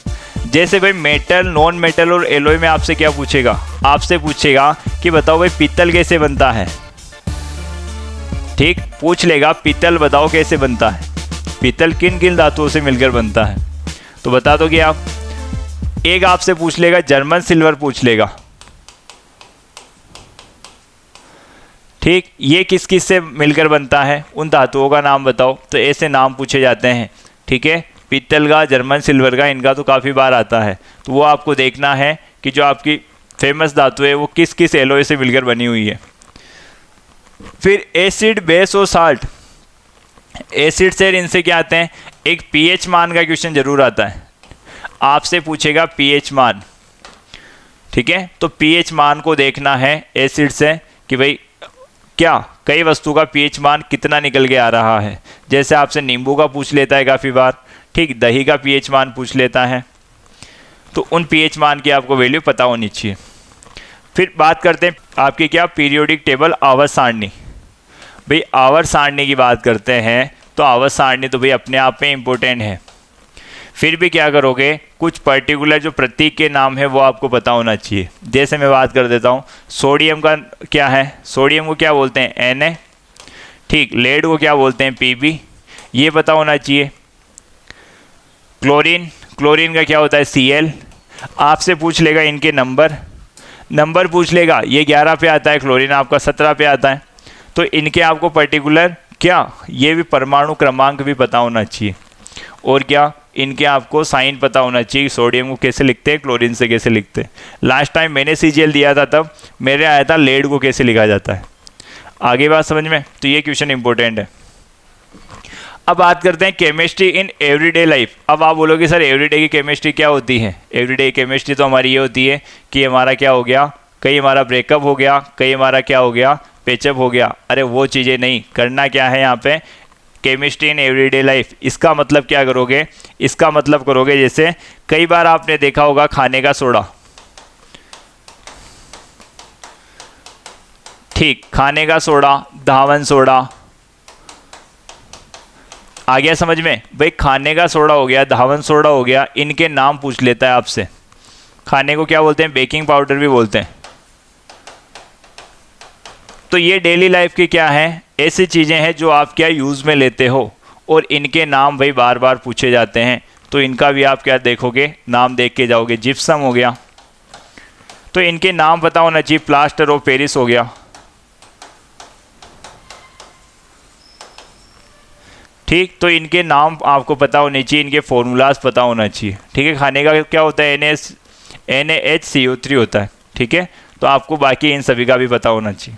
A: जैसे भाई मेटल, नॉन मेटल और एलॉय में आपसे क्या पूछेगा, आपसे पूछेगा कि बताओ भाई पीतल कैसे बनता है, ठीक, पूछ लेगा पीतल बताओ कैसे बनता है, पीतल किन किन धातुओं से मिलकर बनता है, तो बता दोगे आप। एक आपसे पूछ लेगा जर्मन सिल्वर पूछ लेगा, ठीक, ये किस किस से मिलकर बनता है, उन धातुओं का नाम बताओ। तो ऐसे नाम पूछे जाते हैं, ठीक है। पीतल का, जर्मन सिल्वर का, इनका तो काफ़ी बार आता है। तो वो आपको देखना है कि जो आपकी फेमस धातु है वो किस किस एलॉय से मिलकर बनी हुई है। फिर एसिड, बेस और साल्ट। एसिड से इनसे क्या आते हैं, एक पीएच मान का क्वेश्चन जरूर आता है, आपसे पूछेगा पीएच मान, ठीक है। तो पीएच मान को देखना है एसिड से कि भाई क्या कई वस्तु का पीएच मान कितना निकल के आ रहा है। जैसे आपसे नींबू का पूछ लेता है काफ़ी बार, ठीक, दही का पीएच मान पूछ लेता है। तो उन पीएच मान की आपको वैल्यू पता होनी चाहिए। फिर बात करते हैं आपकी क्या, पीरियोडिक टेबल, आवर्त सारणी। भाई आवर्त सारणी की बात करते हैं तो आवर्त सारणी तो भाई अपने आप में इम्पोर्टेंट है। फिर भी क्या करोगे, कुछ पर्टिकुलर जो प्रतीक के नाम है वो आपको पता होना चाहिए। जैसे मैं बात कर देता हूँ, सोडियम का क्या है, सोडियम को क्या बोलते हैं, Na, ठीक, लेड को क्या बोलते हैं, Pb, ये पता होना चाहिए। क्लोरीन, क्लोरीन का क्या होता है, Cl। आपसे पूछ लेगा इनके नंबर पूछ लेगा, ये 11 पे आता है, क्लोरीन आपका 17 पे आता है। तो इनके आपको पर्टिकुलर क्या, ये भी परमाणु क्रमांक भी पता होना चाहिए। और क्या, इनके आपको साइन पता होना चाहिए, सोडियम को कैसे लिखते हैं, क्लोरीन से कैसे लिखते हैं। लास्ट टाइम मैंने Cgl दिया था तब मेरे आया था लेड को कैसे लिखा जाता है। आगे बात समझ में, तो ये क्वेश्चन इंपॉर्टेंट है। अब बात करते हैं केमिस्ट्री इन एवरीडे लाइफ। अब आप बोलोगे सर एवरीडे की केमिस्ट्री क्या होती है। एवरीडे केमिस्ट्री तो हमारी ये होती है कि हमारा क्या हो गया, कहीं हमारा ब्रेकअप हो गया, कहीं हमारा क्या हो गया, पेचअप हो गया। अरे वो चीज़ें नहीं, करना क्या है यहाँ पे, केमिस्ट्री इन एवरीडे लाइफ। इसका मतलब क्या करोगे, इसका मतलब करोगे जैसे कई बार आपने देखा होगा खाने का सोडा, ठीक, खाने का सोडा, धावन सोडा। आ गया समझ में, भाई खाने का सोडा हो गया, धावन सोडा हो गया, इनके नाम पूछ लेता है आपसे। खाने को क्या बोलते हैं, बेकिंग पाउडर भी बोलते हैं। तो ये डेली लाइफ की क्या है, ऐसी चीज़ें हैं जो आप क्या यूज़ में लेते हो और इनके नाम भाई बार बार पूछे जाते हैं, तो इनका भी आप क्या देखोगे, नाम देख के जाओगे। जिप्सम हो गया, तो इनके नाम पता होना चाहिए। प्लास्टर ऑफ पेरिस हो गया, ठीक, तो इनके नाम आपको पता होने चाहिए, इनके फॉर्मूलाज पता होना चाहिए। ठीक है, खाने का क्या होता है, NaHCO3 होता है। ठीक है, तो आपको बाकी इन सभी का भी पता होना चाहिए।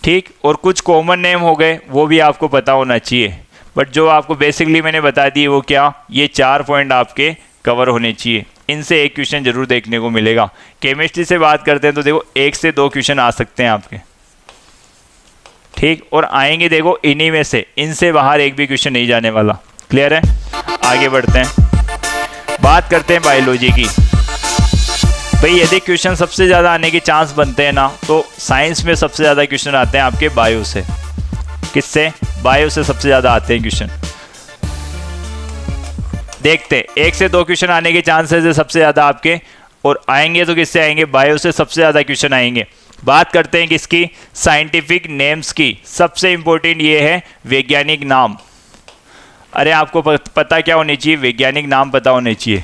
A: ठीक, और कुछ कॉमन नेम हो गए वो भी आपको पता होना चाहिए, बट जो आपको बेसिकली मैंने बता दी वो क्या, ये 4 पॉइंट आपके कवर होने चाहिए। इनसे एक क्वेश्चन जरूर देखने को मिलेगा। केमिस्ट्री से बात करते हैं तो देखो 1 से 2 क्वेश्चन आ सकते हैं आपके, ठीक, और आएंगे देखो इन्हीं में से, इनसे बाहर एक भी क्वेश्चन नहीं जाने वाला। क्लियर है, आगे बढ़ते हैं, बात करते हैं बायोलॉजी की। भाई यदि क्वेश्चन सबसे ज़्यादा आने के चांस बनते हैं ना, तो साइंस में सबसे ज़्यादा क्वेश्चन आते हैं आपके बायो से। किससे, बायो से सबसे ज़्यादा आते हैं क्वेश्चन। देखते 1 से 2 क्वेश्चन आने के चांसेस है सबसे ज़्यादा आपके, और आएंगे तो किससे आएंगे, बायो से सबसे ज़्यादा क्वेश्चन आएंगे। बात करते हैं किसकी, साइंटिफिक नेम्स की। सबसे इंपॉर्टेंट ये है वैज्ञानिक नाम। अरे आपको पता क्या होनी चाहिए, वैज्ञानिक नाम पता होने चाहिए।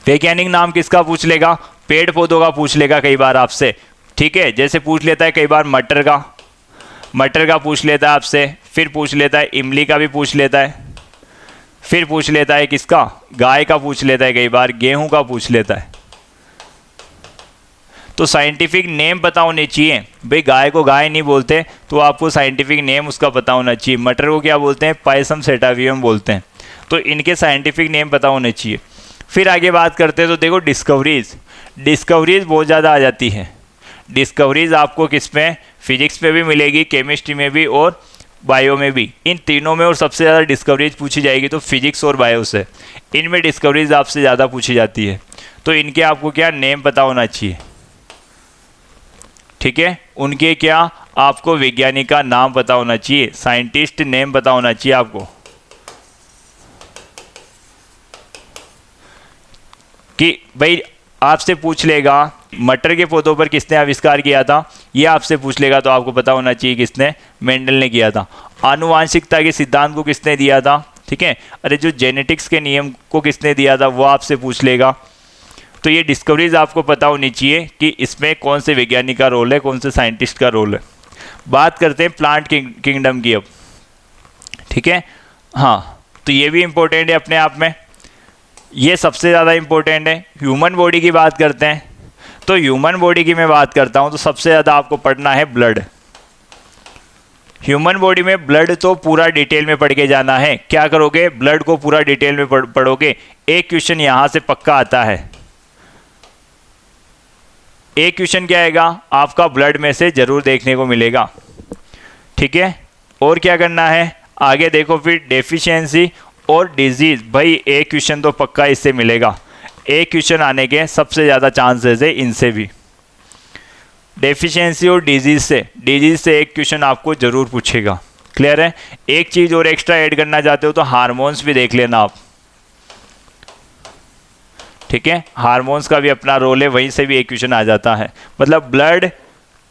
A: वैज्ञानिक नाम किसका पूछ लेगा, पेड़ पौधों का पूछ लेगा कई बार आपसे। ठीक है, जैसे पूछ लेता है कई बार मटर का पूछ लेता है आपसे, फिर पूछ लेता है इमली का भी पूछ लेता है, फिर पूछ लेता है किसका, गाय का पूछ लेता है, कई बार गेहूं का पूछ लेता है। तो साइंटिफिक नेम पता होने चाहिए। भाई गाय को गाय नहीं बोलते, तो आपको साइंटिफिक नेम उसका पता होना चाहिए। मटर को क्या बोलते हैं, पायसम सेटावियम बोलते हैं। तो इनके साइंटिफिक नेम पता होने चाहिए। फिर आगे बात करते हैं तो देखो डिस्कवरीज बहुत ज़्यादा आ जाती है। डिस्कवरीज आपको किस में, फिजिक्स में भी मिलेगी, केमिस्ट्री में भी और बायो में भी, इन तीनों में। और सबसे ज़्यादा डिस्कवरीज पूछी जाएगी तो फिजिक्स और बायो से, इनमें डिस्कवरीज आपसे ज़्यादा पूछी जाती है। तो इनके आपको क्या नेम पता होना चाहिए। ठीक है, उनके क्या आपको वैज्ञानिक का नाम पता होना चाहिए, साइंटिस्ट नेम पता होना चाहिए आपको। कि भाई आपसे पूछ लेगा मटर के पौधों पर किसने आविष्कार किया था, ये आपसे पूछ लेगा, तो आपको पता होना चाहिए किसने, मेंडल ने किया था। आनुवांशिकता के सिद्धांत को किसने दिया था, ठीक है, अरे जो जेनेटिक्स के नियम को किसने दिया था वो आपसे पूछ लेगा। तो ये डिस्कवरीज आपको पता होनी चाहिए कि इसमें कौन से वैज्ञानिक का रोल है, कौन से साइंटिस्ट का रोल है। बात करते हैं प्लांट किंगडम की अब। ठीक है, हाँ, तो ये भी इम्पोर्टेंट है अपने आप में, ये सबसे ज़्यादा इम्पोर्टेंट है। ह्यूमन बॉडी की बात करते हैं तो ह्यूमन बॉडी की मैं बात करता हूँ तो सबसे ज़्यादा आपको पढ़ना है ब्लड। ह्यूमन बॉडी में ब्लड तो पूरा डिटेल में पढ़ के जाना है। क्या करोगे, ब्लड को पूरा डिटेल में पढ़ोगे। एक क्वेश्चन यहाँ से पक्का आता है, एक क्वेश्चन क्या आएगा आपका ब्लड में से जरूर देखने को मिलेगा। ठीक है, और क्या करना है आगे देखो, फिर डेफिशिएंसी और डिजीज। भाई एक क्वेश्चन तो पक्का इससे मिलेगा, एक क्वेश्चन आने के सबसे ज़्यादा चांसेस है इनसे भी, डेफिशिएंसी और डिजीज से एक क्वेश्चन आपको जरूर पूछेगा। क्लियर है, एक चीज़ और एक्स्ट्रा ऐड करना चाहते हो तो हार्मोन्स भी देख लेना आप। ठीक है, हार्मोन्स का भी अपना रोल है, वहीं से भी एक क्वेश्चन आ जाता है। मतलब ब्लड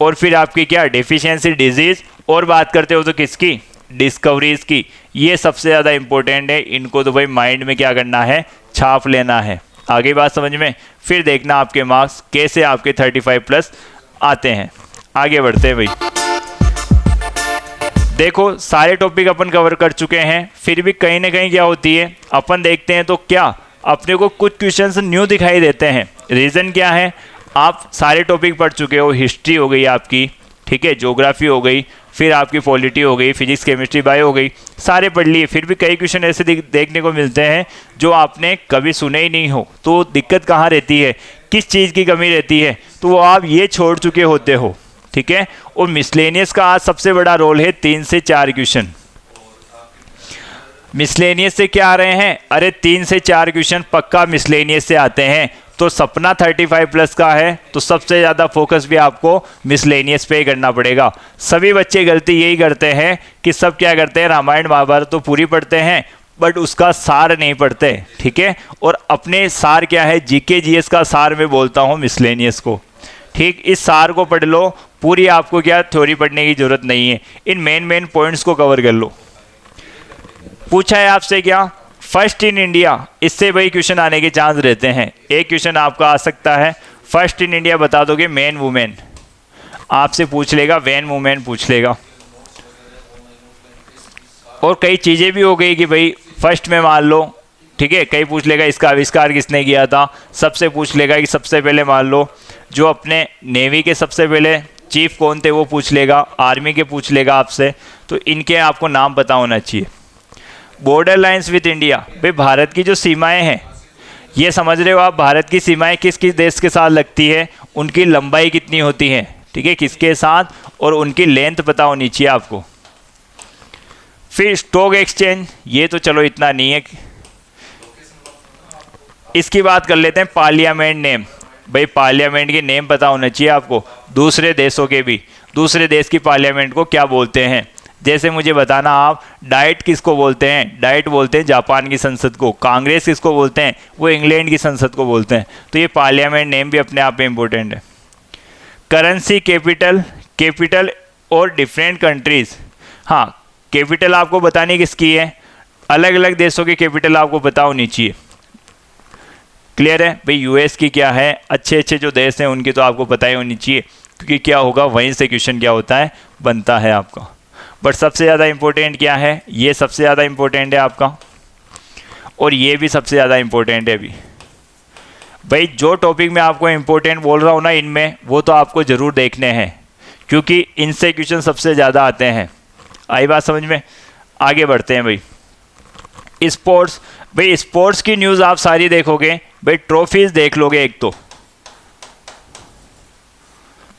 A: और फिर आपकी क्या डेफिशिएंसी, डिजीज, और बात करते हो तो किसकी, डिस्कवरीज की। ये सबसे ज़्यादा इंपॉर्टेंट है, इनको तो भाई माइंड में क्या करना है, छाप लेना है। आगे बात समझ में, फिर देखना आपके मार्क्स कैसे आपके 35+ आते हैं। आगे बढ़ते हैं भाई, देखो सारे टॉपिक अपन कवर कर चुके हैं, फिर भी कहीं ना कहीं क्या होती है, अपन देखते हैं तो क्या अपने को कुछ क्वेश्चंस न्यू दिखाई देते हैं। रीज़न क्या है, आप सारे टॉपिक पढ़ चुके हो, हिस्ट्री हो गई आपकी, ठीक है, ज्योग्राफी हो गई, फिर आपकी पॉलिटी हो गई, फिजिक्स केमिस्ट्री बायो हो गई, सारे पढ़ लिए, फिर भी कई क्वेश्चन ऐसे देखने को मिलते हैं जो आपने कभी सुने ही नहीं हो। तो दिक्कत कहाँ रहती है, किस चीज़ की कमी रहती है, तो वो आप ये छोड़ चुके होते हो। ठीक है, और मिसलेनियस का आज सबसे बड़ा रोल है, 3 से 4 क्वेश्चन। मिसलेनियस से क्या आ रहे हैं, अरे 3 से 4 क्वेश्चन पक्का मिसलेनियस से आते हैं। तो सपना 35+ का है तो सबसे ज़्यादा फोकस भी आपको मिसलेनियस पे ही करना पड़ेगा। सभी बच्चे गलती यही करते हैं कि सब क्या करते हैं, रामायण महाभारत तो पूरी पढ़ते हैं बट उसका सार नहीं पढ़ते। ठीक है, और अपने सार क्या है, जीके जीएस का सार मैं बोलता हूँ मिसलेनियस को। ठीक, इस सार को पढ़ लो, पूरी आपको क्या थ्योरी पढ़ने की जरूरत नहीं है, इन मेन पॉइंट्स को कवर कर लो। पूछा है आपसे क्या, फर्स्ट इन इंडिया, इससे भाई क्वेश्चन आने के चांस रहते हैं। एक क्वेश्चन आपका आ सकता है, फर्स्ट इन इंडिया बता दोगे, मैन वुमेन आपसे पूछ लेगा, वैन वुमेन पूछ लेगा। और कई चीज़ें भी हो गई कि भाई फर्स्ट में मान लो, ठीक है, कई पूछ लेगा इसका आविष्कार किसने किया था, सबसे पूछ लेगा कि सबसे पहले मान लो जो अपने नेवी के सबसे पहले चीफ कौन थे वो पूछ लेगा, आर्मी के पूछ लेगा आपसे, तो इनके आपको नाम पता होना चाहिए। बॉर्डर लाइंस विद इंडिया, भाई भारत की जो सीमाएं हैं, ये समझ रहे हो आप, भारत की सीमाएं किस किस देश के साथ लगती है, उनकी लंबाई कितनी होती है, ठीक है, किसके साथ, और उनकी लेंथ पता होनी चाहिए आपको। फिर स्टॉक एक्सचेंज, ये तो चलो इतना नहीं है, इसकी बात कर लेते हैं। पार्लियामेंट नेम, भाई पार्लियामेंट के नेम पता होना चाहिए आपको, दूसरे देशों के भी, दूसरे देश की पार्लियामेंट को क्या बोलते हैं। जैसे मुझे बताना आप, डाइट किसको बोलते हैं, डाइट बोलते हैं जापान की संसद को, कांग्रेस किसको बोलते हैं, वो इंग्लैंड की संसद को बोलते हैं। तो ये पार्लियामेंट नेम भी अपने आप में इंपॉर्टेंट है। करेंसी, कैपिटल, कैपिटल और डिफरेंट कंट्रीज, हाँ कैपिटल आपको बतानी किसकी है, अलग अलग देशों की कैपिटल आपको पता होनी चाहिए। क्लियर है भाई, यूएस की क्या है, अच्छे अच्छे जो देश हैं उनकी तो आपको पता ही होनी चाहिए, क्योंकि क्या होगा वहीं से क्वेश्चन क्या होता है, बनता है आपका। बट सबसे ज़्यादा इंपॉर्टेंट क्या है, ये सबसे ज़्यादा इंपॉर्टेंट है आपका, और ये भी सबसे ज़्यादा इंपॉर्टेंट है अभी। भाई जो टॉपिक मैं आपको इंपॉर्टेंट बोल रहा हूँ ना इनमें, वो तो आपको ज़रूर देखने हैं, क्योंकि इनसे क्वेश्चन सबसे ज़्यादा आते हैं। आई बात समझ में, आगे बढ़ते हैं भाई। स्पोर्ट्स, भाई स्पोर्ट्स की न्यूज़ आप सारी देखोगे, भाई ट्रॉफीज देख लोगे एक तो,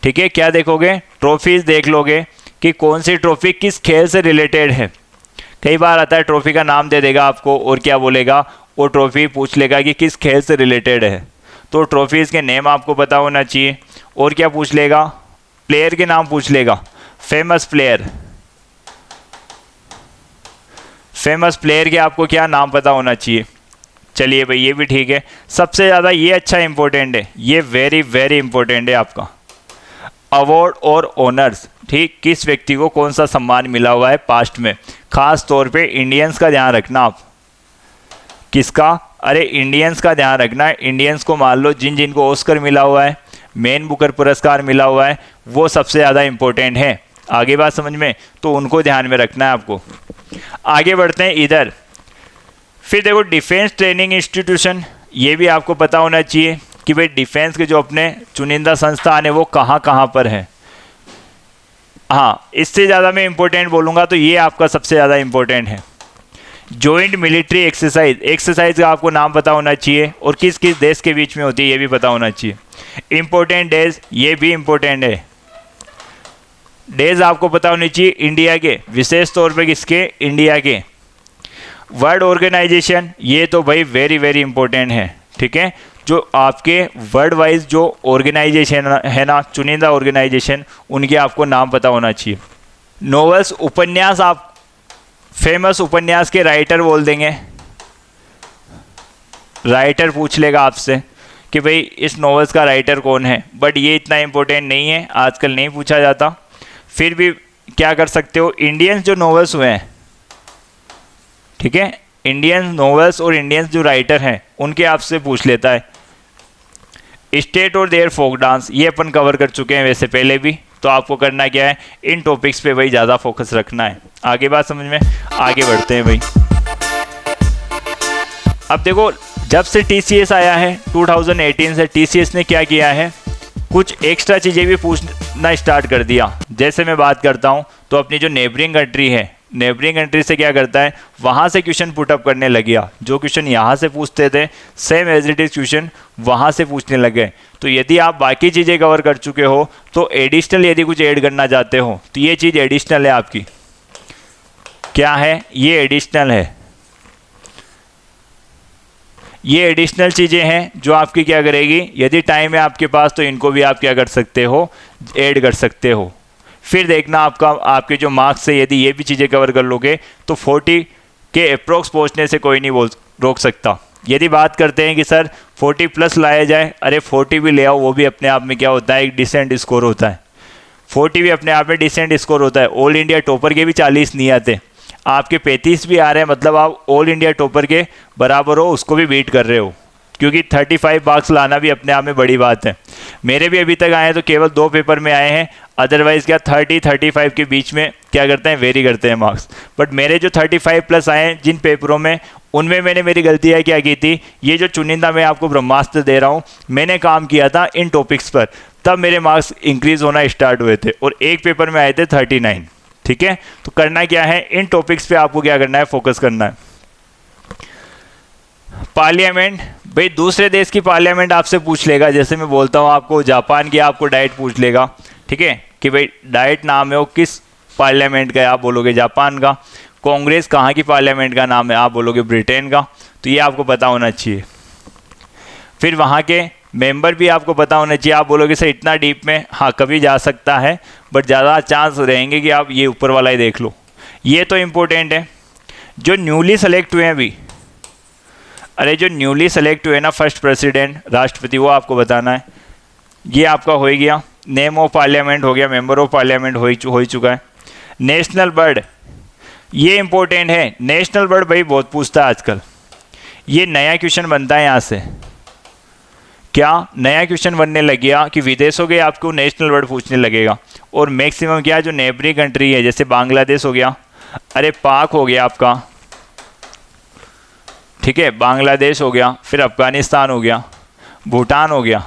A: ठीक है, क्या देखोगे, ट्रॉफीज देख लोगे कि कौन सी ट्रॉफी किस खेल से रिलेटेड है। कई बार आता है ट्रॉफी का नाम दे देगा आपको और क्या बोलेगा, वो ट्रॉफी पूछ लेगा कि किस खेल से रिलेटेड है, तो ट्रॉफीज़ के नेम आपको पता होना चाहिए। और क्या पूछ लेगा, प्लेयर के नाम पूछ लेगा, फेमस प्लेयर, फेमस प्लेयर के आपको क्या नाम पता होना चाहिए। चलिए भाई ये भी ठीक है। सबसे ज़्यादा ये अच्छा इंपॉर्टेंट है, ये वेरी वेरी इंपॉर्टेंट है आपका, अवार्ड और ऑनर्स, ठीक, किस व्यक्ति को कौन सा सम्मान मिला हुआ है पास्ट में, खास तौर पे इंडियंस का ध्यान रखना आप। किसका, अरे इंडियंस का ध्यान रखना है। इंडियंस को मान लो जिन जिनको ऑस्कर मिला हुआ है, मैन बुकर पुरस्कार मिला हुआ है, वो सबसे ज़्यादा इंपॉर्टेंट है। आगे बात समझ में, तो उनको ध्यान में रखना है आपको। आगे बढ़ते हैं इधर। फिर देखो डिफेंस ट्रेनिंग इंस्टीट्यूशन, ये भी आपको पता होना चाहिए कि भाई डिफेंस के जो अपने चुनिंदा संस्थान है वो कहाँ कहाँ पर है। हाँ, इससे ज़्यादा मैं इंपॉर्टेंट बोलूँगा तो ये आपका सबसे ज़्यादा इंपॉर्टेंट है। जॉइंट मिलिट्री एक्सरसाइज, एक्सरसाइज का आपको नाम पता होना चाहिए और किस किस देश के बीच में होती है ये भी पता होना चाहिए। इंपॉर्टेंट डेज, ये भी इंपॉर्टेंट है, डेज आपको पता होनी चाहिए इंडिया के, विशेष तौर पे किसके, इंडिया के। वर्ल्ड ऑर्गेनाइजेशन, ये तो भाई वेरी वेरी इंपॉर्टेंट है, ठीक है, जो आपके वर्ल्ड वाइज जो ऑर्गेनाइजेशन है ना, चुनिंदा ऑर्गेनाइजेशन, उनके आपको नाम पता होना चाहिए। नॉवेल्स, उपन्यास, आप फेमस उपन्यास के राइटर बोल देंगे, राइटर पूछ लेगा आपसे कि भाई इस नॉवेल्स का राइटर कौन है, बट ये इतना इंपॉर्टेंट नहीं है, आजकल नहीं पूछा जाता। फिर भी क्या कर सकते हो, इंडियंस जो नॉवेल्स हुए हैं, ठीक है, इंडियन नॉवेल्स और इंडियंस जो राइटर हैं उनके आपसे पूछ लेता है। स्टेट और देयर फोक डांस, ये अपन कवर कर चुके हैं वैसे पहले भी, तो आपको करना क्या है, इन टॉपिक्स पे भाई ज़्यादा फोकस रखना है। आगे बात समझ में, आगे बढ़ते हैं भाई। अब देखो जब से TCS आया है 2018 से, TCS ने क्या किया है, कुछ एक्स्ट्रा चीज़ें भी पूछना स्टार्ट कर दिया। जैसे मैं बात करता हूँ तो अपनी जो नेबरिंग कंट्री है, नेबरिंग कंट्री से क्या करता है, वहाँ से क्वेश्चन पुटअप करने लग गया। जो क्वेश्चन यहाँ से पूछते थे same as it is question वहाँ से पूछने लग गए। तो यदि आप बाकी चीज़ें कवर कर चुके हो तो एडिशनल यदि कुछ ऐड करना चाहते हो तो ये चीज़ एडिशनल है आपकी। क्या है, ये एडिशनल है, ये एडिशनल चीज़ें हैं जो आपकी क्या करेगी, यदि टाइम है आपके पास तो इनको भी आप क्या कर सकते हो, ऐड कर सकते हो। फिर देखना आपका, आपके जो मार्क्स से यदि ये भी चीज़ें कवर कर लोगे तो 40 के अप्रोक्स पहुँचने से कोई नहीं रोक सकता। यदि बात करते हैं कि सर 40 प्लस लाया जाए, अरे 40 भी ले आओ, वो भी अपने आप में क्या होता है, एक डिसेंट स्कोर होता है। 40 भी अपने आप में डिसेंट स्कोर होता है। ऑल इंडिया टॉपर के भी 40 नहीं आते, आपके 35 भी आ रहे हैं, मतलब आप ऑल इंडिया टॉपर के बराबर हो, उसको भी बीट कर रहे हो, क्योंकि 35 मार्क्स लाना भी अपने आप में बड़ी बात है। मेरे भी अभी तक आए हैं तो केवल 2 पेपर में आए हैं, अदरवाइज़ क्या 30-35 के बीच में क्या करते हैं, वेरी करते हैं मार्क्स। बट मेरे जो 35 प्लस आए हैं जिन पेपरों में, उनमें मैंने मेरी गलतियाँ क्या की थी, ये जो चुनिंदा मैं आपको ब्रह्मास्त्र दे रहा हूँ, मैंने काम किया था इन टॉपिक्स पर, तब मेरे मार्क्स इंक्रीज़ होना स्टार्ट हुए थे और एक पेपर में आए थे 39। ठीक है, तो करना क्या है, इन टॉपिक्स पे आपको क्या करना है, फोकस करना है। पार्लियामेंट, भाई दूसरे देश की पार्लियामेंट आपसे पूछ लेगा, जैसे मैं बोलता हूँ आपको जापान की, आपको डाइट पूछ लेगा, ठीक है, कि भाई डाइट नाम है वो किस पार्लियामेंट का है, आप बोलोगे जापान का। कांग्रेस कहाँ की पार्लियामेंट का नाम है, आप बोलोगे ब्रिटेन का। तो ये आपको पता होना चाहिए। फिर वहाँ के मेंबर भी आपको पता होना चाहिए। आप बोलोगे सर इतना डीप में, हाँ कभी जा सकता है, बट ज़्यादा चांस रहेंगे कि आप ये ऊपर वाला ही देख लो। ये तो इम्पोर्टेंट है। जो न्यूली सेलेक्ट हुए हैं अभी, अरे जो न्यूली सेलेक्ट हुए ना फर्स्ट प्रेसिडेंट, राष्ट्रपति, वो आपको बताना है। ये आपका हो गया, नेम ऑफ पार्लियामेंट हो गया, मेंबर ऑफ पार्लियामेंट हो चुका है। नेशनल बर्ड, ये इंपॉर्टेंट है। नेशनल बर्ड भाई बहुत पूछता है आजकल, ये नया क्वेश्चन बनता है यहाँ से। क्या नया क्वेश्चन बनने लग गया कि विदेशों के आपको नेशनल बर्ड पूछने लगेगा, और मैक्सिमम क्या जो नेबरिंग कंट्री है, जैसे बांग्लादेश हो गया, अरे पाक हो गया आपका, ठीक है, बांग्लादेश हो गया, फिर अफगानिस्तान हो गया, भूटान हो गया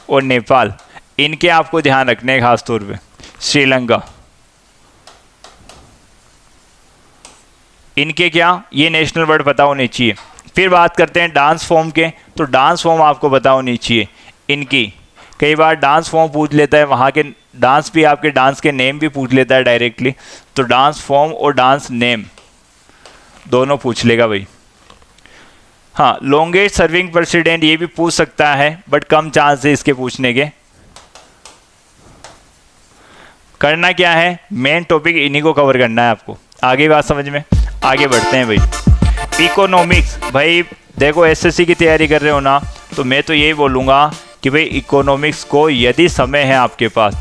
A: और नेपाल, इनके आपको ध्यान रखने हैं खास तौर पे। श्रीलंका, इनके क्या, ये नेशनल बर्ड पता होने चाहिए। फिर बात करते हैं डांस फॉर्म के, तो डांस फॉर्म आपको पता होनी चाहिए इनकी। कई बार डांस फॉर्म पूछ लेता है, वहाँ के डांस भी, आपके डांस के नेम भी पूछ लेता है डायरेक्टली, तो डांस फॉर्म और डांस नेम दोनों पूछ लेगा भाई। हाँ, लॉन्गेस्ट सर्विंग प्रेसिडेंट, ये भी पूछ सकता है, बट कम चांस है इसके पूछने के। करना क्या है, मेन टॉपिक इन्हीं को कवर करना है आपको। आगे बात समझ में, आगे बढ़ते हैं भाई। इकोनॉमिक्स, भाई देखो एसएससी की तैयारी कर रहे हो ना, तो मैं तो यही बोलूँगा कि भाई इकोनॉमिक्स को यदि समय है आपके पास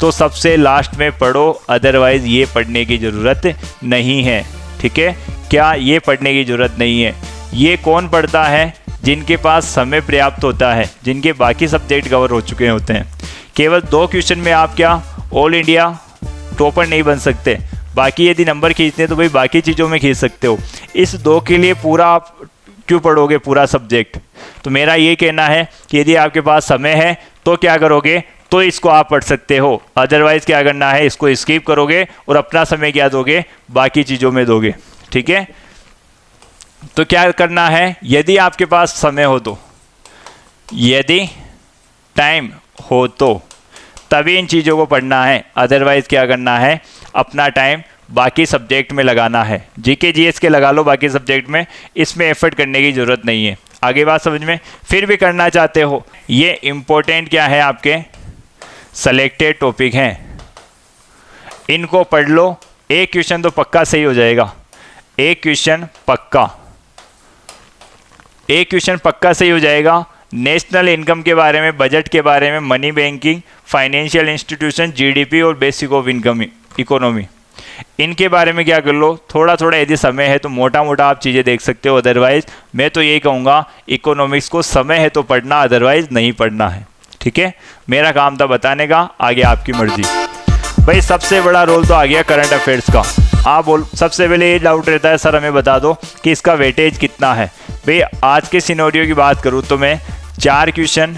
A: तो सबसे लास्ट में पढ़ो, अदरवाइज़ ये पढ़ने की ज़रूरत नहीं है। ठीक है, क्या ये पढ़ने की ज़रूरत नहीं है? ये कौन पढ़ता है? जिनके पास समय पर्याप्त होता है, जिनके बाकी सब्जेक्ट कवर हो चुके होते हैं। केवल 2 क्वेश्चन में आप क्या ऑल इंडिया टॉपर नहीं बन सकते, बाकी यदि नंबर खींचते हैं तो भाई बाकी चीज़ों में खींच सकते हो। इस 2 के लिए पूरा आप क्यों पढ़ोगे पूरा सब्जेक्ट? तो मेरा ये कहना है कि यदि आपके पास समय है तो क्या करोगे, तो इसको आप पढ़ सकते हो, अदरवाइज़ क्या करना है, इसको स्किप करोगे और अपना समय क्या दोगे, बाकी चीज़ों में दोगे। ठीक है, तो क्या करना है, यदि आपके पास समय हो तो, यदि टाइम हो तो तभी इन चीज़ों को पढ़ना है, अदरवाइज़ क्या करना है, अपना टाइम बाकी सब्जेक्ट में लगाना है। जीके जीएस के लगा लो बाकी सब्जेक्ट में, इसमें एफर्ट करने की ज़रूरत नहीं है। आगे बात समझ में? फिर भी करना चाहते हो, ये इम्पोर्टेंट क्या है, आपके सेलेक्टेड टॉपिक हैं, इनको पढ़ लो। एक क्वेश्चन तो पक्का सही हो जाएगा, एक क्वेश्चन पक्का, एक क्वेश्चन पक्का सही हो जाएगा। नेशनल इनकम के बारे में, बजट के बारे में, money banking, financial institution, GDP और बेसिक ऑफ इनकम इकोनॉमी, इनके बारे में क्या कर लो, थोड़ा थोड़ा यदि समय है तो मोटा मोटा आप चीज़ें देख सकते हो। अदरवाइज़ मैं तो यही कहूँगा, इकोनॉमिक्स को समय है तो पढ़ना, अदरवाइज़ नहीं पढ़ना है। ठीक है, मेरा काम था बताने का, आगे आपकी मर्जी। भाई सबसे बड़ा रोल तो आ गया करंट अफेयर्स का। आप बोल, सबसे पहले ये डाउट रहता है सर हमें बता दो कि इसका वेटेज कितना है। भाई आज के सिनेरियो की बात करूँ तो मैं 4 क्वेश्चन,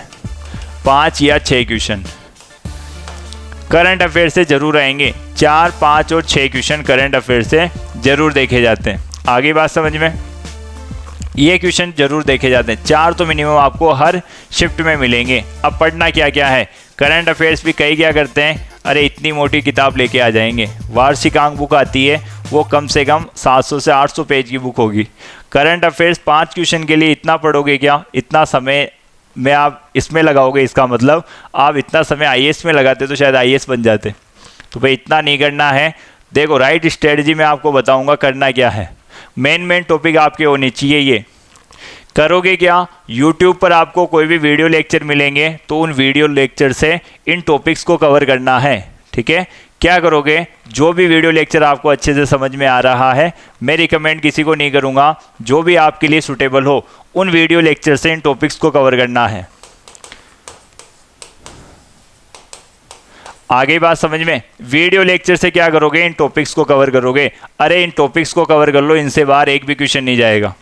A: 5 या 6 क्वेश्चन करंट अफेयर से जरूर आएंगे। 4, 5 और 6 क्वेश्चन करंट अफेयर से जरूर देखे जाते हैं। आगे बात समझ में? ये क्वेश्चन जरूर देखे जाते हैं, 4 तो मिनिमम आपको हर शिफ्ट में मिलेंगे। अब पढ़ना क्या क्या है, करंट अफेयर्स भी कई क्या करते हैं, अरे इतनी मोटी किताब लेके आ जाएंगे। वार्षिकांक बुक आती है, वो कम से कम 700 से 800 पेज की बुक होगी। करंट अफेयर्स 5 क्वेश्चन के लिए इतना पढ़ोगे क्या, इतना समय में आप इसमें लगाओगे, इसका मतलब आप इतना समय आईएएस में लगाते तो शायद आईएएस बन जाते। तो भाई इतना नहीं करना है। देखो राइट स्ट्रेटजी में आपको बताऊंगा करना क्या है। मेन टॉपिक आपके होने चाहिए ये करोगे क्या, YouTube पर आपको कोई भी वीडियो लेक्चर मिलेंगे तो उन वीडियो लेक्चर से इन टॉपिक्स को कवर करना है। ठीक है, क्या करोगे, जो भी वीडियो लेक्चर आपको अच्छे से समझ में आ रहा है, मैं रिकमेंड किसी को नहीं करूँगा, जो भी आपके लिए सूटेबल हो उन वीडियो लेक्चर से इन टॉपिक्स को कवर करना है। आगे बात समझ में, वीडियो लेक्चर से क्या करोगे, इन टॉपिक्स को कवर करोगे। अरे इन टॉपिक्स को कवर कर लो, इनसे बाहर एक भी क्वेश्चन नहीं जाएगा।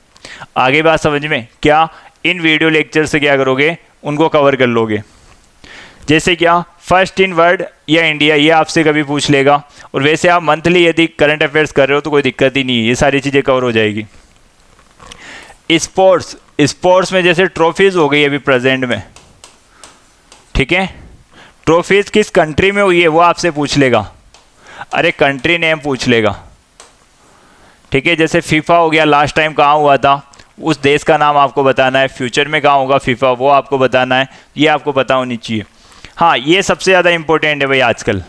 A: आगे बात समझ में, क्या इन वीडियो लेक्चर से क्या करोगे, उनको कवर कर लोगे। जैसे क्या, फर्स्ट इन वर्ल्ड या इंडिया, ये आपसे कभी पूछ लेगा। और वैसे आप मंथली यदि करंट अफेयर्स कर रहे हो तो कोई दिक्कत ही नहीं है, ये सारी चीज़ें कवर हो जाएगी। स्पोर्ट्स में जैसे ट्रॉफीज हो गई अभी प्रेजेंट में, ठीक है, ट्रॉफीज किस कंट्री में हुई है वो आपसे पूछ लेगा। अरे कंट्री नेम पूछ लेगा। ठीक है, जैसे फीफा हो गया, लास्ट टाइम कहाँ हुआ था, उस देश का नाम आपको बताना है। फ्यूचर में कहाँ होगा फीफा, वो आपको बताना है। ये आपको पता होनी चाहिए। हाँ, ये सबसे ज़्यादा इंपॉर्टेंट है भाई आजकल।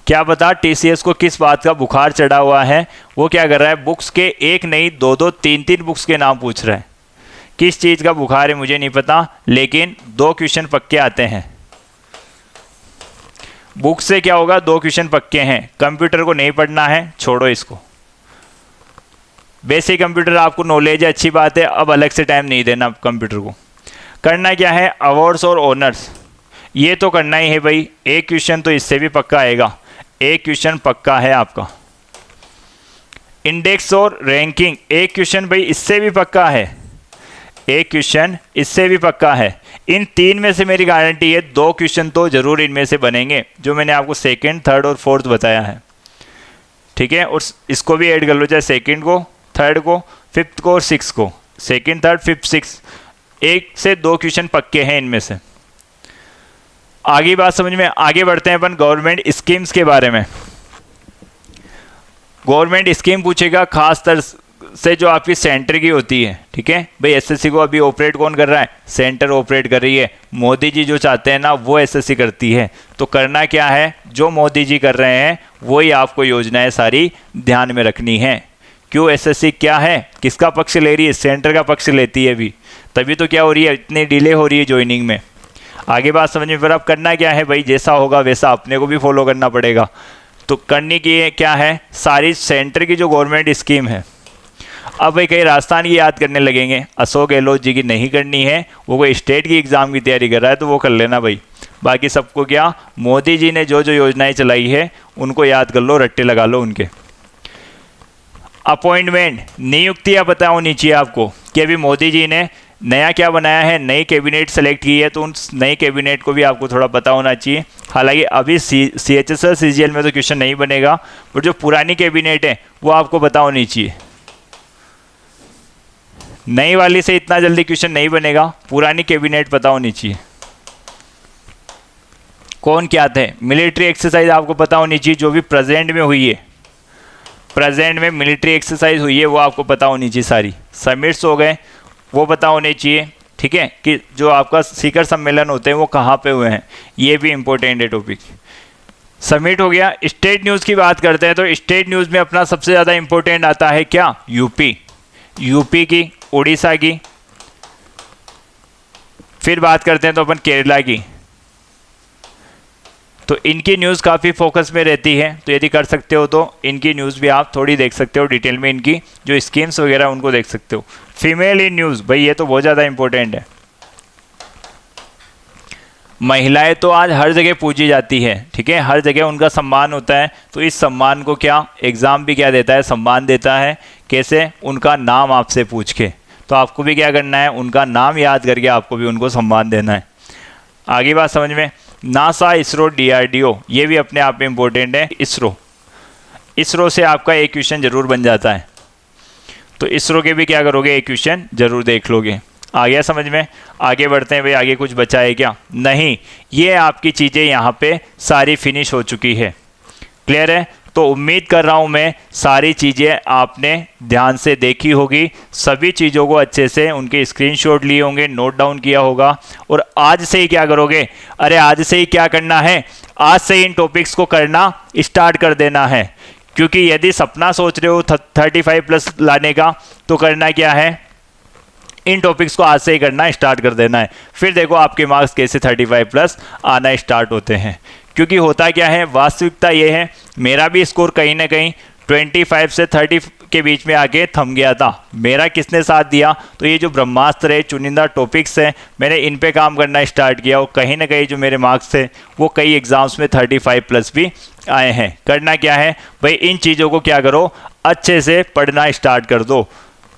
A: क्या पता TCS को किस बात का बुखार चढ़ा हुआ है, वो क्या कर रहा है, बुक्स के एक नहीं दो दो तीन तीन बुक्स के नाम पूछ रहा है। किस चीज़ का बुखार है मुझे नहीं पता, लेकिन 2 क्वेश्चन पक्के आते हैं। बुक से क्या होगा, 2 क्वेश्चन पक्के हैं। कंप्यूटर को नहीं पढ़ना है, छोड़ो इसको। बेसिक कंप्यूटर आपको नॉलेज है, अच्छी बात है, अब अलग से टाइम नहीं देना कंप्यूटर को। करना क्या है, अवार्ड्स और ऑनर्स, ये तो करना ही है भाई। एक क्वेश्चन तो इससे भी पक्का आएगा, एक क्वेश्चन पक्का है आपका। इंडेक्स और रैंकिंग, एक क्वेश्चन भाई इससे भी पक्का है, एक क्वेश्चन इससे भी पक्का है। इन 3 में से मेरी गारंटी है 2 क्वेश्चन तो जरूर इनमें से बनेंगे, जो मैंने आपको सेकंड, थर्ड और फोर्थ बताया है। ठीक है, और इसको भी ऐड कर लो, चाहे सेकंड को, थर्ड को, फिफ्थ को और सिक्स को। सेकंड, थर्ड, फिफ्थ, सिक्स, 1 से 2 क्वेश्चन पक्के हैं इनमें से। आगे बात समझ में, आगे बढ़ते हैं अपन गवर्नमेंट स्कीम्स के बारे में। गवर्नमेंट स्कीम पूछेगा खास तर से जो आपकी सेंटर की होती है। ठीक है भाई, SSC को अभी ऑपरेट कौन कर रहा है, सेंटर ऑपरेट कर रही है। मोदी जी जो चाहते हैं ना वो SSC करती है। तो करना क्या है, जो मोदी जी कर रहे हैं वही आपको योजनाएं सारी ध्यान में रखनी है। क्यों, SSC क्या है, किसका पक्ष ले रही है, सेंटर का पक्ष लेती है अभी, तभी तो क्या हो रही है, इतनी डिले हो रही है ज्वाइनिंग में। आगे बात समझ में, फिर अब करना क्या है भाई, जैसा होगा वैसा अपने को भी फॉलो करना पड़ेगा। तो करने की क्या है, सारी सेंटर की जो गवर्नमेंट स्कीम है। अब भाई कहीं राजस्थान की याद करने लगेंगे, अशोक गहलोत जी की नहीं करनी है, वो कोई स्टेट की एग्ज़ाम की तैयारी कर रहा है तो वो कर लेना भाई। बाकी सबको क्या, मोदी जी ने जो जो योजनाएं चलाई है उनको याद कर लो, रट्टे लगा लो उनके। अपॉइंटमेंट, नियुक्तियाँ पता होनी चाहिए आपको कि अभी मोदी जी ने नया क्या बनाया है, नई कैबिनेट सेलेक्ट की है, तो उन नई कैबिनेट को भी आपको थोड़ा पता होना चाहिए। हालांकि अभी CHSL CGL में तो क्वेश्चन नहीं बनेगा, पर जो पुरानी कैबिनेट है वो आपको पता होनी चाहिए। नई वाली से इतना जल्दी क्वेश्चन नहीं बनेगा, पुरानी कैबिनेट पता होनी चाहिए कौन क्या थे। मिलिट्री एक्सरसाइज आपको पता होनी चाहिए, जो भी प्रेजेंट में हुई है, प्रेजेंट में मिलिट्री एक्सरसाइज हुई है वो आपको पता होनी चाहिए सारी। समिट्स हो गए वो पता होने चाहिए। ठीक है, कि जो आपका शिखर सम्मेलन होते हैं वो कहाँ पे हुए हैं, ये भी इंपॉर्टेंट है टॉपिक। समिट हो गया। स्टेट न्यूज़ की बात करते हैं तो स्टेट न्यूज़ में अपना सबसे ज़्यादा इंपॉर्टेंट आता है क्या, यूपी की, उड़ीसा की। फिर बात करते हैं तो अपन केरला की, तो इनकी न्यूज़ काफ़ी फोकस में रहती है। तो यदि कर सकते हो तो इनकी न्यूज़ भी आप थोड़ी देख सकते हो, डिटेल में इनकी जो स्कीम्स वगैरह उनको देख सकते हो। फीमेल इन न्यूज़, भाई ये तो बहुत ज़्यादा इंपॉर्टेंट है। महिलाएं तो आज हर जगह पूजी जाती है। ठीक है, हर जगह उनका सम्मान होता है। तो इस सम्मान को क्या एग्ज़ाम भी क्या देता है, सम्मान देता है। कैसे, उनका नाम आपसे पूछ के। तो आपको भी क्या करना है, उनका नाम याद करके आपको भी उनको सम्मान देना है। आगे बात समझ में, नासा, इसरो, DRDO, ये भी अपने आप में इम्पोर्टेंट है। इसरो से आपका एक क्वेश्चन जरूर बन जाता है, तो इसरो के भी क्या करोगे, एक क्वेश्चन जरूर देख लोगे। आ गया समझ में। आगे बढ़ते हैं भाई, आगे कुछ बचा है क्या, नहीं, ये आपकी चीज़ें यहाँ पे सारी फिनिश हो चुकी है। क्लियर है, तो उम्मीद कर रहा हूँ मैं सारी चीज़ें आपने ध्यान से देखी होगी, सभी चीज़ों को अच्छे से उनके स्क्रीनशॉट लिए होंगे, नोट डाउन किया होगा। और आज से ही क्या करोगे, अरे आज से ही क्या करना है, आज से ही इन टॉपिक्स को करना स्टार्ट कर देना है। क्योंकि यदि सपना सोच रहे हो 35+ लाने का, तो करना क्या है, इन टॉपिक्स को आज से ही करना स्टार्ट कर देना है। फिर देखो आपके मार्क्स कैसे 35 प्लस आना स्टार्ट होते हैं। क्योंकि होता क्या है, वास्तविकता ये है, मेरा भी स्कोर कहीं ना कहीं 25 से 30 के बीच में आके थम गया था। मेरा किसने साथ दिया, तो ये जो ब्रह्मास्त्र है, चुनिंदा टॉपिक्स हैं, मैंने इन पे काम करना स्टार्ट किया और कहीं ना कहीं जो मेरे मार्क्स थे वो कई एग्जाम्स में 35 प्लस भी आए हैं। करना क्या है भाई, इन चीज़ों को क्या करो, अच्छे से पढ़ना स्टार्ट कर दो।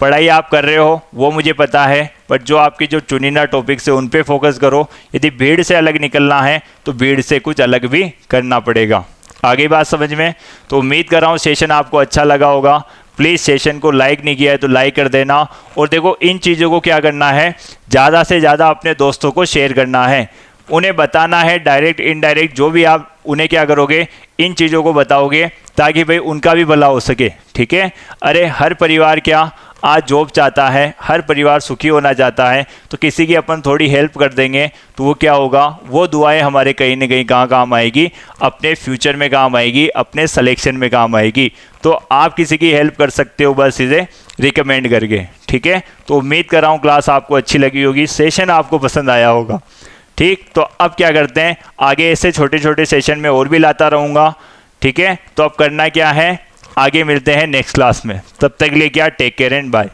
A: पढ़ाई आप कर रहे हो वो मुझे पता है, बट जो आपकी जो चुनिंदा टॉपिक्स है उन पे फोकस करो। यदि भीड़ से अलग निकलना है तो भीड़ से कुछ अलग भी करना पड़ेगा। आगे बात समझ में? तो उम्मीद कर रहा हूँ सेशन आपको अच्छा लगा होगा। प्लीज़ सेशन को लाइक नहीं किया है तो लाइक कर देना। और देखो इन चीज़ों को क्या करना है, ज़्यादा से ज़्यादा अपने दोस्तों को शेयर करना है, उन्हें बताना है, डायरेक्ट इनडायरेक्ट जो भी आप उन्हें क्या करोगे, इन चीज़ों को बताओगे ताकि भाई उनका भी भला हो सके। ठीक है, अरे हर परिवार क्या आज जॉब चाहता है, हर परिवार सुखी होना चाहता है, तो किसी की अपन थोड़ी हेल्प कर देंगे तो वो क्या होगा, वो दुआएं हमारे कहीं ना कहीं कहाँ काम आएगी, अपने फ्यूचर में काम आएगी, अपने सिलेक्शन में काम आएगी। तो आप किसी की हेल्प कर सकते हो बस इसे रिकमेंड करके। ठीक है, तो उम्मीद कर रहा हूँ क्लास आपको अच्छी लगी होगी, सेशन आपको पसंद आया होगा। ठीक, तो अब क्या करते हैं, आगे ऐसे छोटे छोटे सेशन में और भी लाता रहूँगा। ठीक है, तो अब करना क्या है, आगे मिलते हैं नेक्स्ट क्लास में। तब तक के लिए क्या, टेक केयर एंड बाय।